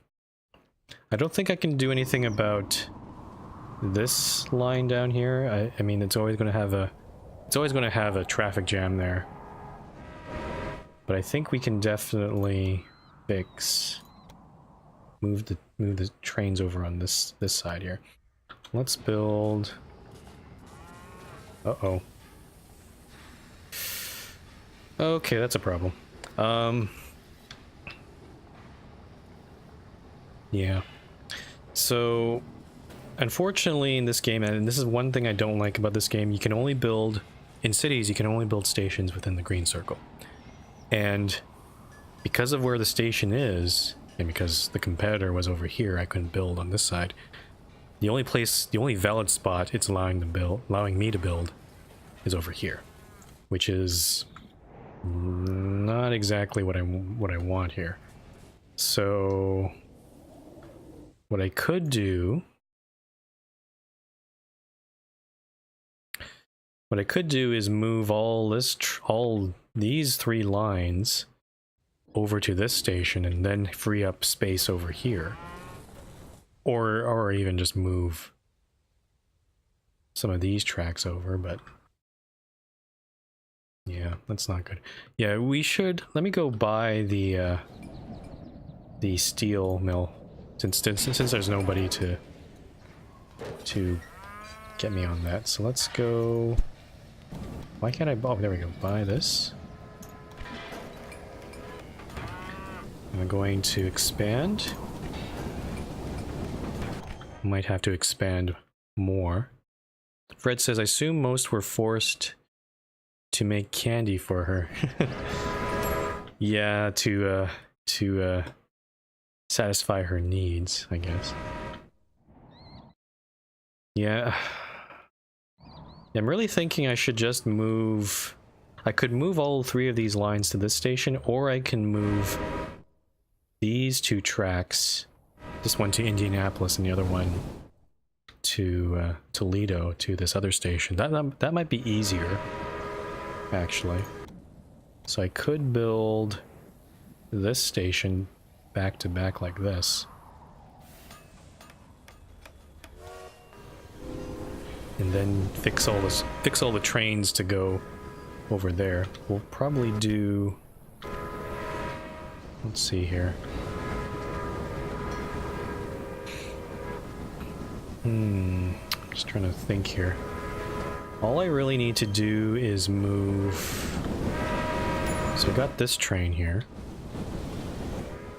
don't think I can do anything about this line down here. I mean, it's always going to have a traffic jam there. But I think we can definitely move the trains over on this side here. Let's build. Uh-oh. Okay, that's a problem. Yeah. So, unfortunately in this game, and this is one thing I don't like about this game, you can only build, in cities, you can only build stations within the green circle. And because of where the station is, and because the competitor was over here, I couldn't build on this side. The only valid spot it's allowing me to build is over here, which is not exactly what I want here. So what I could do is move all these 3 lines over to this station and then free up space over here. Or even just move some of these tracks over, but yeah, that's not good. Yeah, we should, let me go buy the steel mill since there's nobody to get me on that. So let's go. Why can't I? Oh, there we go. Buy this. I'm going to expand. Might have to expand more. Fred says, I assume most were forced to make candy for her. Yeah, to satisfy her needs, I guess. Yeah. I'm really thinking I should just move. I could move all 3 of these lines to this station, or I can move these 2 tracks, this one to Indianapolis and the other one to Toledo, to this other station. That might be easier, actually. So I could build this station back to back like this. And then fix all the trains to go over there. We'll probably do, let's see here. Just trying to think here. All I really need to do is move. So I got this train here.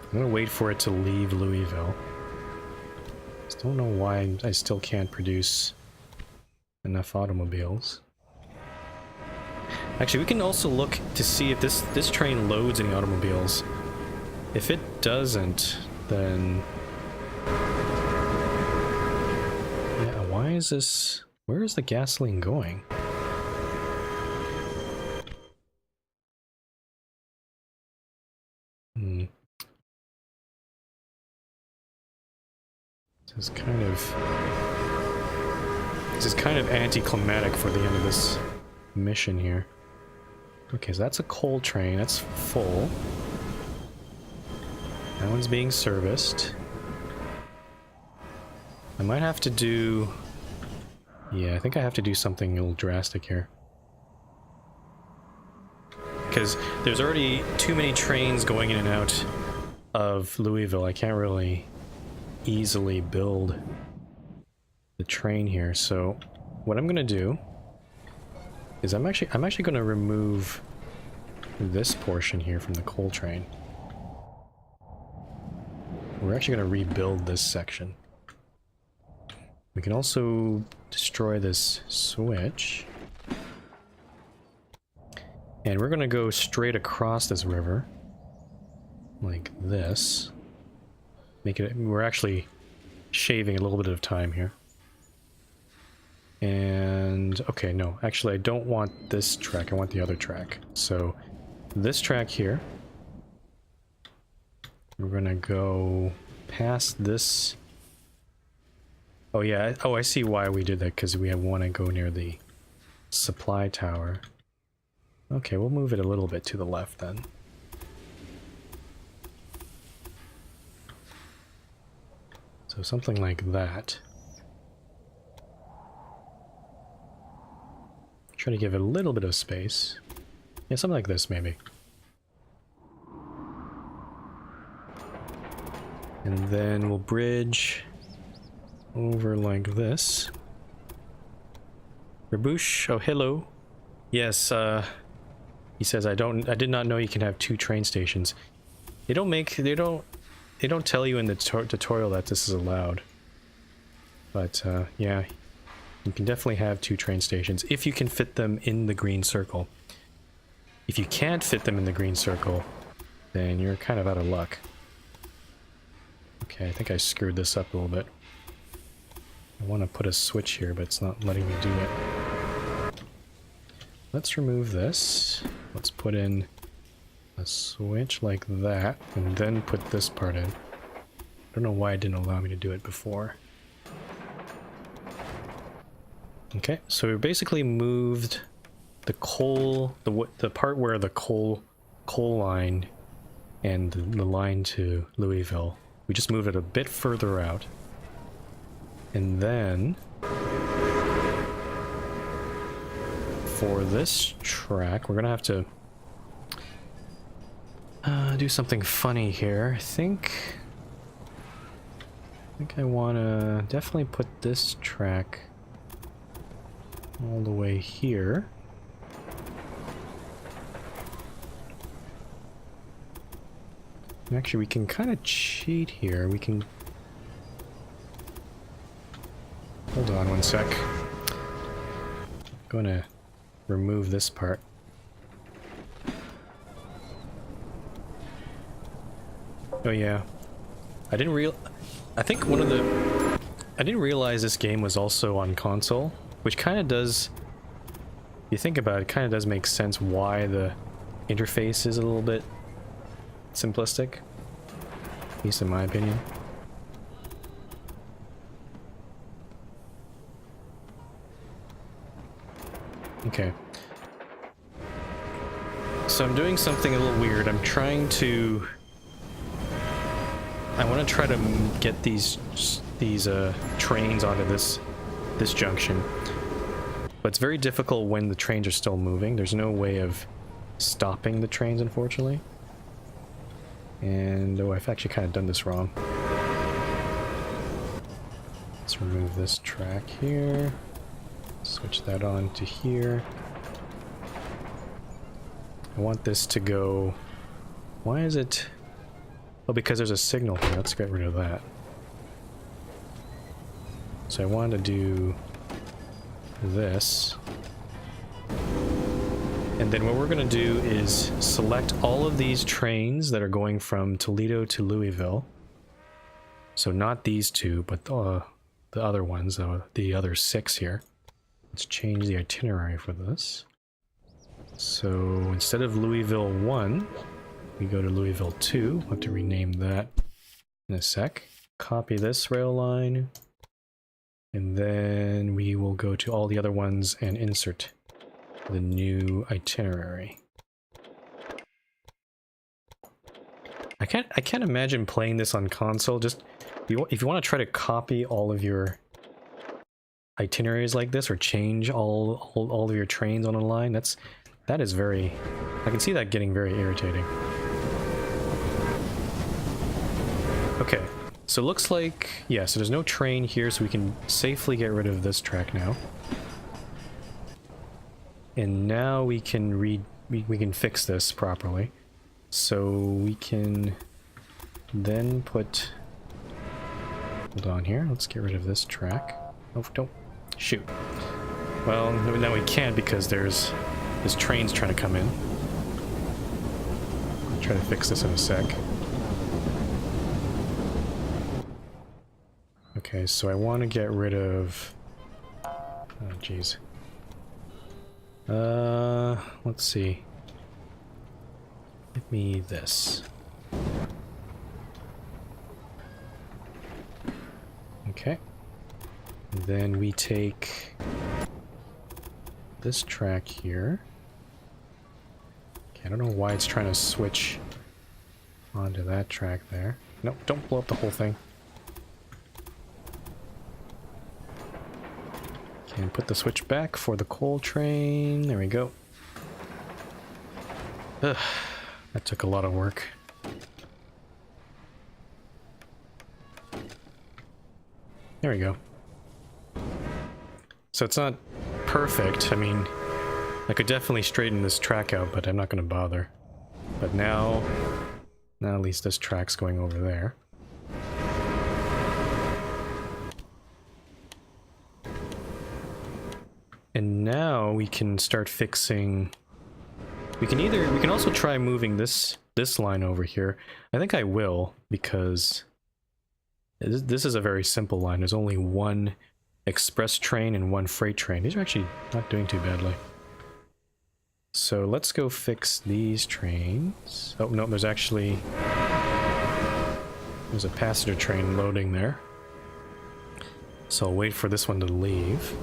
I'm gonna wait for it to leave Louisville. Just don't know why I still can't produce enough automobiles. Actually, we can also look to see if this train loads any automobiles. If it doesn't, then yeah, why is this? Where is the gasoline going? This is kind of anticlimactic for the end of this mission here. Okay, so that's a coal train. That's full. That one's being serviced. I might have to do... Yeah, I think I have to do something a little drastic here. Because there's already too many trains going in and out of Louisville. I can't really easily build the train here. So what I'm gonna do is I'm actually gonna remove this portion here from the coal train. We're actually gonna rebuild this section. We can also destroy this switch. And we're gonna go straight across this river. Like this. Make it, we're actually shaving a little bit of time here. And, okay, no, actually I don't want this track, I want the other track. So, this track here, we're gonna go past this. Oh yeah, oh I see why we did that, because we want to go near the supply tower. Okay, we'll move it a little bit to the left then. So something like that. Try to give it a little bit of space. Yeah, something like this maybe. And then we'll bridge over like this. Rabouche, oh hello. Yes, he says I did not know you can have 2 train stations. They don't tell you in the tutorial that this is allowed. But yeah, you can definitely have 2 train stations if you can fit them in the green circle. If you can't fit them in the green circle, then you're kind of out of luck. Okay, I think I screwed this up a little bit. I want to put a switch here, but it's not letting me do it. Let's remove this. Let's put in a switch like that, and then put this part in. I don't know why it didn't allow me to do it before. Okay, so we basically moved the coal, the part where the coal line and the line to Louisville. We just moved it a bit further out. And then for this track, we're gonna have to do something funny here. I think I want to definitely put this track all the way here. Actually, we can kind of cheat here. We can... Hold on one sec. I'm gonna remove this part. Oh yeah. I didn't realize this game was also on console, which kind of does... You think about it, kind of does make sense why the interface is a little bit simplistic, at least in my opinion. Okay. So I'm doing something a little weird. I'm trying to... I want to try to get these trains onto this junction. But it's very difficult when the trains are still moving. There's no way of stopping the trains, unfortunately. And, oh, I've actually kind of done this wrong. Let's remove this track here. Switch that on to here. I want this to go... Why is it... Oh, because there's a signal here. Let's get rid of that. So I want to do this. And then what we're going to do is select all of these trains that are going from Toledo to Louisville. So not these 2, but the other ones, the other 6 here. Let's change the itinerary for this. So instead of Louisville 1, we go to Louisville 2. We'll have to rename that in a sec. Copy this rail line. And then we will go to all the other ones and insert the new itinerary. I can't imagine playing this on console. Just if you want to try to copy all of your itineraries like this, or change all of your trains on a line, that is very... I can see that getting very irritating. Okay, So it looks like, yeah, so there's no train here, so we can safely get rid of this track now. And now we can we can fix this properly. So we can then put, hold on here, let's get rid of this track. Oh, don't shoot. Well, now we can't because there's trains trying to come in. I'll try to fix this in a sec. Okay, so I want to get rid of, oh jeez. Let's see. Give me this. Okay. And then we take this track here. Okay, I don't know why it's trying to switch onto that track there. No, don't blow up the whole thing. Okay, and put the switch back for the coal train. There we go. Ugh, that took a lot of work. There we go. So it's not perfect. I mean, I could definitely straighten this track out, but I'm not going to bother. But now at least this track's going over there. And now we can start fixing. We can also try moving this line over here. I think I will, because this is a very simple line. There's only one express train and one freight train. These are actually not doing too badly. So let's go fix these trains. Oh no, there's a passenger train loading there. So I'll wait for this one to leave.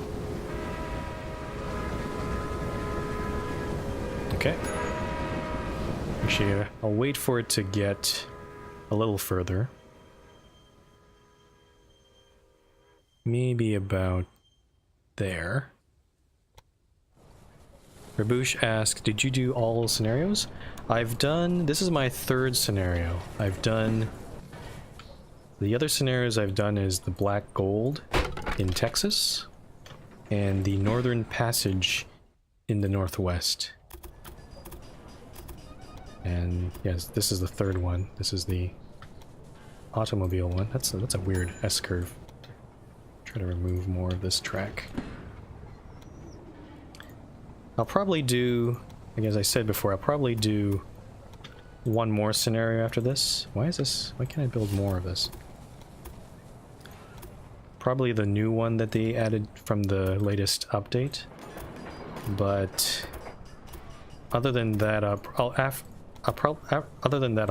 Okay. Actually, I'll wait for it to get a little further. Maybe about there. Rabouche asked, did you do all scenarios? I've done, this is my third scenario. I've done, the other scenarios I've done is the Black Gold in Texas and the Northern Passage in the Northwest. And yes, this is the third one. This is the automobile one. That's a weird S-curve. Try to remove more of this track. I'll probably do, like as I said before, I'll probably do one more scenario after this. Why can't I build more of this? Probably the new one that they added from the latest update. But other than that, I'll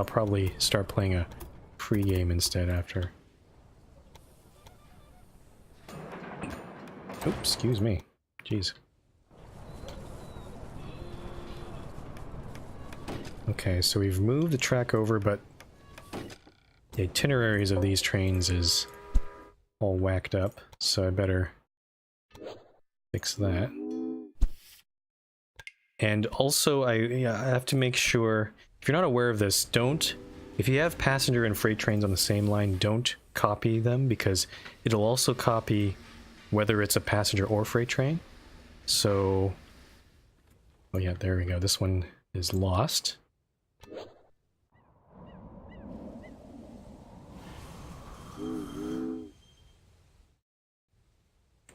probably start playing a pre-game instead after. Oops, excuse me. Jeez. Okay, so we've moved the track over, but the itineraries of these trains is all whacked up, so I better fix that. And also, I have to make sure, if you're not aware of this, if you have passenger and freight trains on the same line, don't copy them, because it'll also copy whether it's a passenger or freight train. So, oh yeah, there we go. This one is lost.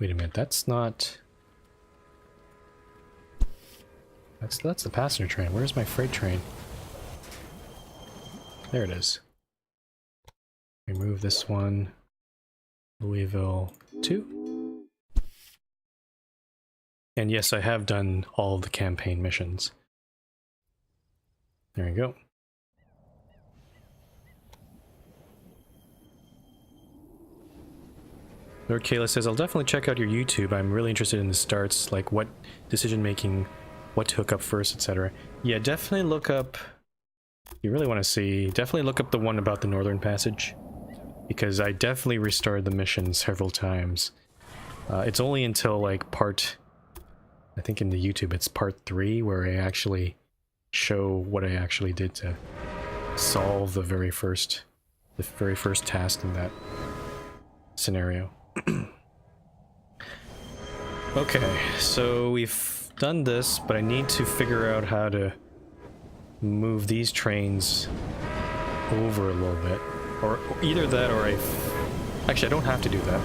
Wait a minute, that's not... That's the passenger train. Where's my freight train? There it is. Remove this one. Louisville 2. And yes, I have done all of the campaign missions. There you go. Lord Kayla says, I'll definitely check out your YouTube. I'm really interested in the starts, like what decision making, what to hook up first, etc. Yeah, definitely look up, you really want to see, definitely look up the one about the Northern Passage, because I definitely restarted the mission several times. It's only until like I think in the YouTube it's part 3 where I actually show what I actually did to solve the very first the very first task in that scenario. Okay, so we've done this, but I need to figure out how to move these trains over a little bit. Or either that or actually, I don't have to do that.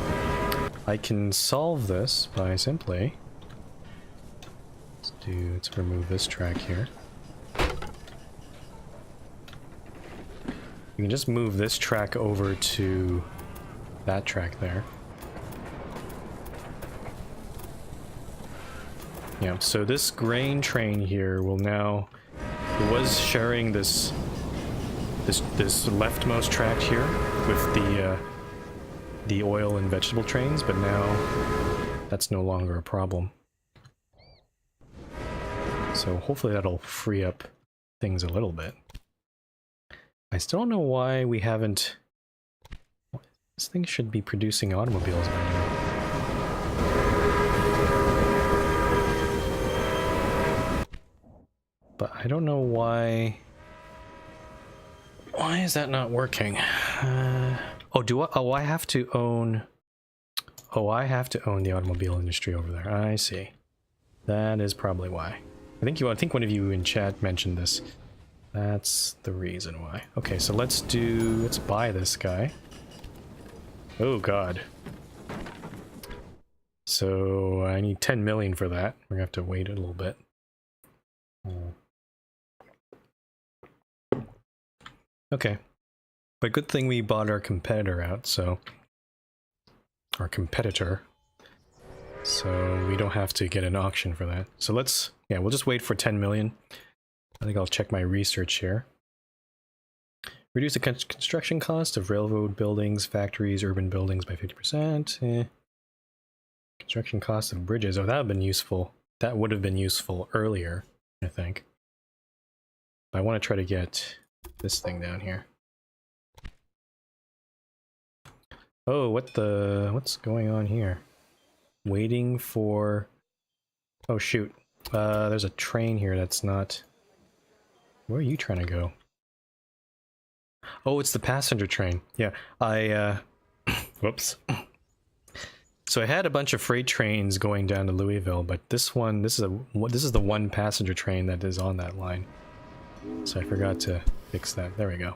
I can solve this by simply... Let's remove this track here. You can just move this track over to that track there. Yeah, so this grain train here will now... It was sharing this leftmost track here with the oil and vegetable trains, but now that's no longer a problem. So hopefully that'll free up things a little bit. I still don't know why we haven't... This thing should be producing automobiles by now. But I don't know why... Why is that not working? Oh, I have to own... Oh, I have to own the automobile industry over there. I see. That is probably why. I think one of you in chat mentioned this. That's the reason why. Okay, so let's buy this guy. Oh god. So I need 10 million for that. We're gonna have to wait a little bit. Okay. But good thing we bought our competitor out, so... Our competitor. So we don't have to get an auction for that. So let's... Yeah, we'll just wait for 10 million. I think I'll check my research here. Reduce the construction cost of railroad buildings, factories, urban buildings by 50%. Construction cost of bridges. Oh, that would have been useful. That would have been useful earlier, I think. I want to try to get this thing down here. Oh, what's going on here? Waiting for... Oh, shoot. There's a train here that's not... Where are you trying to go? Oh, it's the passenger train. Yeah, whoops. So I had a bunch of freight trains going down to Louisville, but this is the one passenger train that is on that line. So I forgot to fix that. There we go.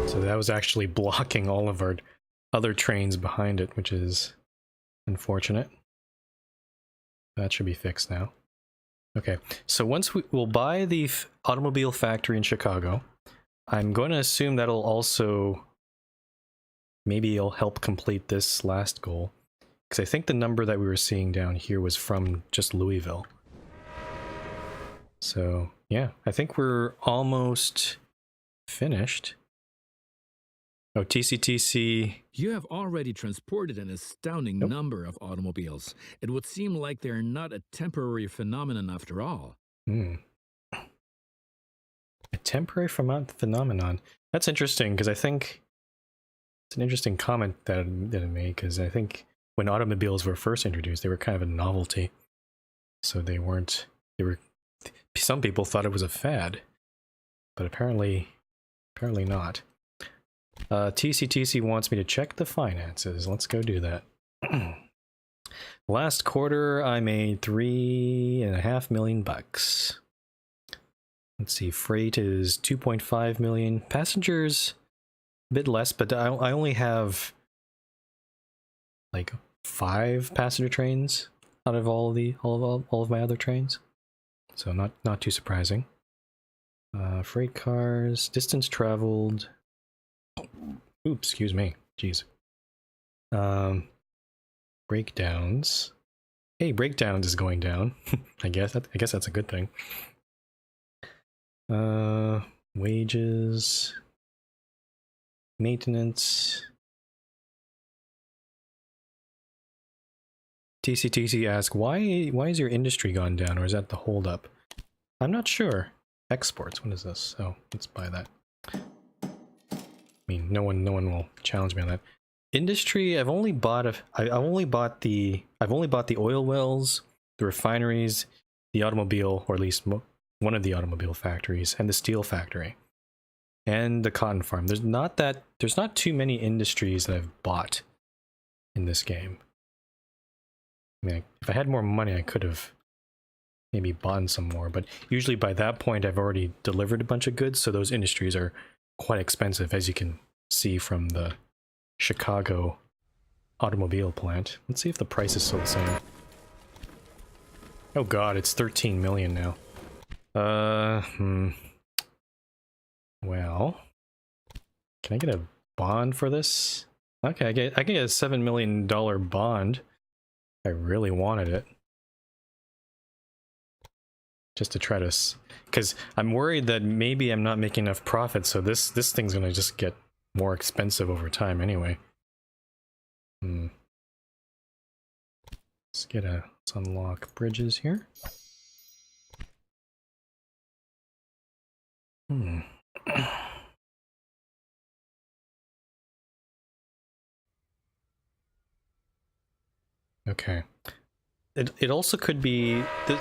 So that was actually blocking all of our other trains behind it, which is unfortunate. That should be fixed now. Okay, so once we'll buy the automobile factory in Chicago, I'm going to assume that'll also... Maybe it'll help complete this last goal. Because I think the number that we were seeing down here was from just Louisville. So, yeah, I think we're almost finished. Oh, TCTC. You have already transported an astounding number of automobiles. It would seem like they're not a temporary phenomenon after all. A temporary phenomenon. That's interesting, because I think it's an interesting comment that I made, because I think when automobiles were first introduced, they were kind of a novelty. So some people thought it was a fad, but apparently not. TCTC wants me to check the finances. Let's go do that. Last quarter, I made $3.5 million bucks. Let's see, freight is 2.5 million. Passengers, a bit less, but I only have like 5 passenger trains out of all of my other trains. So not too surprising. Freight cars, distance traveled. Oops, excuse me. Jeez. Breakdowns. Hey, breakdowns is going down. I guess that's a good thing. Wages. Maintenance. TCTC asks, why is your industry gone down, or is that the holdup? I'm not sure. Exports, what is this? Oh, let's buy that. I mean, no one will challenge me on that. Industry, I've only bought I've only bought the oil wells, the refineries, the automobile, or at least one of the automobile factories, and the steel factory, and the cotton farm. There's not too many industries that I've bought in this game. I mean, if I had more money, I could have maybe bought some more, but usually by that point I've already delivered a bunch of goods, so those industries are quite expensive, as you can see from the Chicago automobile plant. Let's see if the price is still the same. Oh god, it's 13 million now. Well, can I get a bond for this? Okay, I can get a $7 million bond. I really wanted it. Just to try to, because I'm worried that maybe I'm not making enough profit, so this thing's gonna just get more expensive over time anyway. Let's unlock bridges here. Okay. It also could be that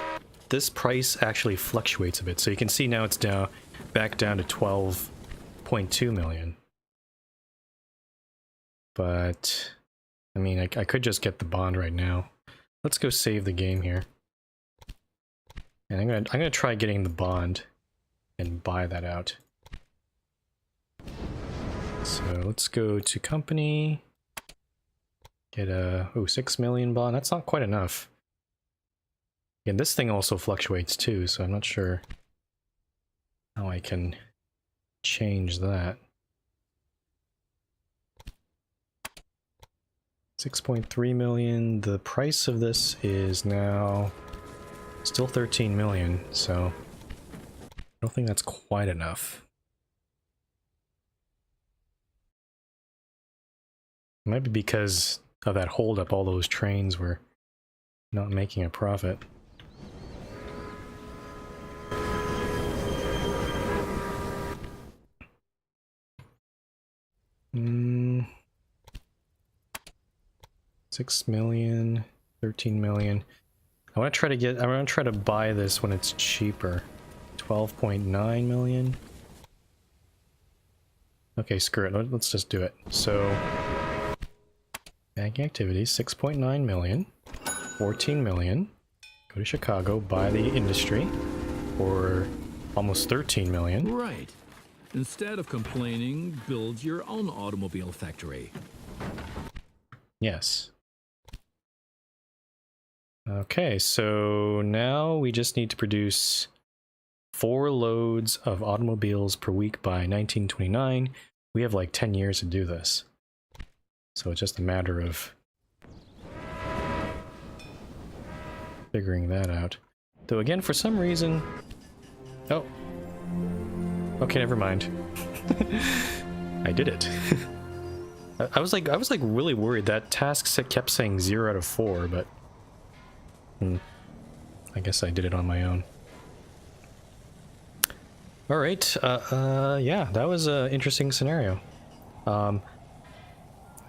this price actually fluctuates a bit, so you can see now it's back down to 12.2 million. But I mean, I could just get the bond right now. Let's go save the game here, and I'm gonna try getting the bond and buy that out. So let's go to company, get a 6 million bond. That's not quite enough. And this thing also fluctuates too, so I'm not sure how I can change that. 6.3 million. The price of this is now still 13 million, so I don't think that's quite enough. It might be because of that holdup, all those trains were not making a profit. Hmm. 6 million, 13 million. I want to try to buy this when it's cheaper. 12.9 million. Okay, screw it. Let's just do it. So, banking activities, 6.9 million, 14 million. Go to Chicago, buy the industry for almost 13 million. Right. Instead of complaining, build your own automobile factory. Yes. Okay, so now we just need to produce 4 loads of automobiles per week by 1929. We have like 10 years to do this. So it's just a matter of figuring that out. Though again, for some reason... Oh. Okay, never mind. I did it. I was like really worried. That task kept saying 0 out of 4, but I guess I did it on my own. All right. Yeah, that was an interesting scenario.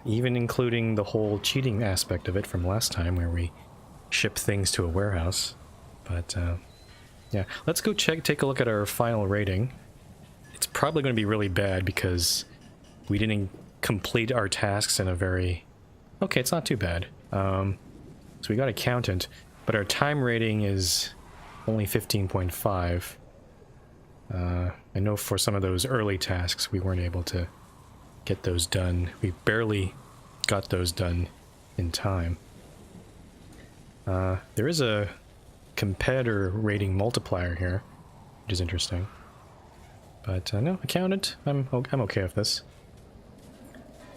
Even including the whole cheating aspect of it from last time, where we ship things to a warehouse. But yeah, let's go take a look at our final rating. It's probably going to be really bad because we didn't complete our tasks in a very... Okay, it's not too bad. So we got accountant, but our time rating is only 15.5. I know for some of those early tasks we weren't able to get those done. We barely got those done in time. There is a competitor rating multiplier here, which is interesting. But no, accountant, I'm okay with this.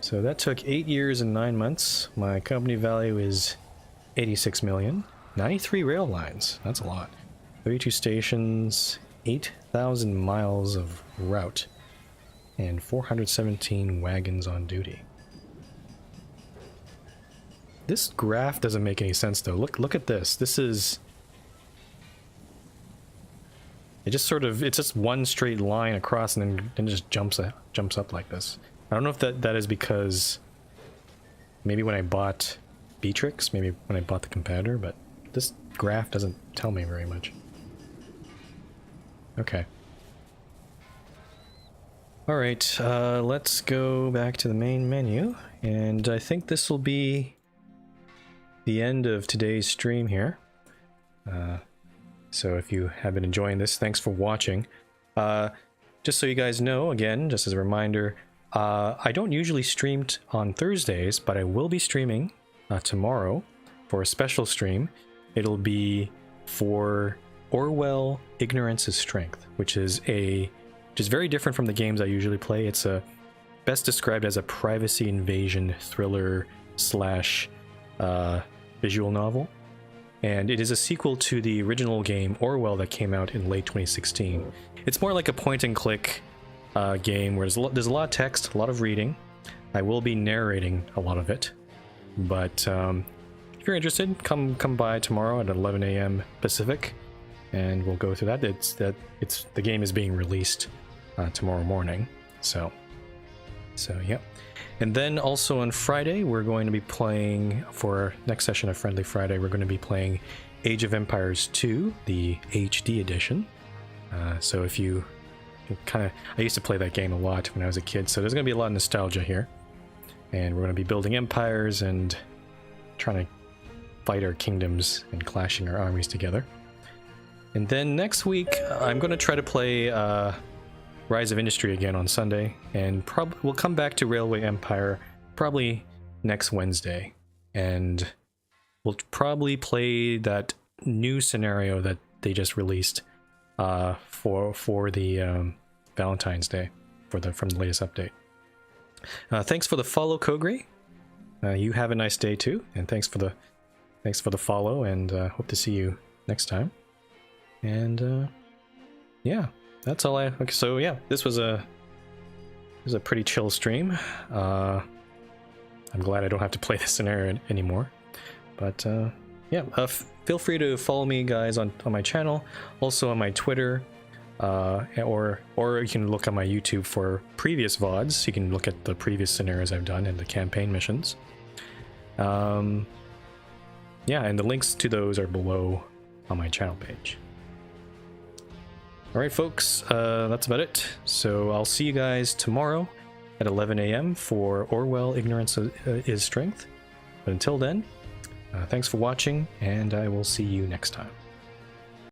So that took 8 years and 9 months. My company value is 86 million. 93 rail lines, that's a lot. 32 stations, 8,000 miles of route, and 417 wagons on duty. This graph doesn't make any sense though. Look at this. This is... It just sort of, it's just one straight line across and then it just jumps up like this. I don't know if that is because Maybe when I bought Beatrix, maybe when I bought the competitor, but this graph doesn't tell me very much. Okay. Alright, let's go back to the main menu, and I think this will be the end of today's stream here. So if you have been enjoying this, thanks for watching. Just so you guys know, again, just as a reminder, I don't usually stream on Thursdays, but I will be streaming tomorrow for a special stream. It'll be for Orwell Ignorance is Strength, which is very different from the games I usually play. It's best described as a privacy invasion thriller slash visual novel. And it is a sequel to the original game Orwell that came out in late 2016. It's more like a point and click game where there's a lot of text, a lot of reading. I will be narrating a lot of it. But if you're interested, come by tomorrow at 11 a.m. Pacific, and we'll go through that. The game is being released tomorrow morning, so yeah. And then also on Friday, we're going to be playing, for our next session of Friendly Friday, we're going to be playing Age of Empires 2, the HD edition. So if you I used to play that game a lot when I was a kid, so there's going to be a lot of nostalgia here. And we're going to be building empires and trying to fight our kingdoms and clashing our armies together. And then next week, I'm going to try to play Rise of Industry again on Sunday, and we'll come back to Railway Empire probably next Wednesday, and we'll probably play that new scenario that they just released for the Valentine's Day from the latest update. Thanks for the follow, Kogri. You have a nice day too, and thanks for the follow, and hope to see you next time. And yeah. That's all okay, so yeah, this was a pretty chill stream. I'm glad I don't have to play this scenario anymore. But yeah, feel free to follow me, guys, on my channel, also on my Twitter, or you can look on my YouTube for previous VODs. You can look at the previous scenarios I've done and the campaign missions. Yeah, and the links to those are below on my channel page. Alright folks, that's about it. So I'll see you guys tomorrow at 11 a.m. for Orwell Ignorance is Strength. But until then, thanks for watching, and I will see you next time.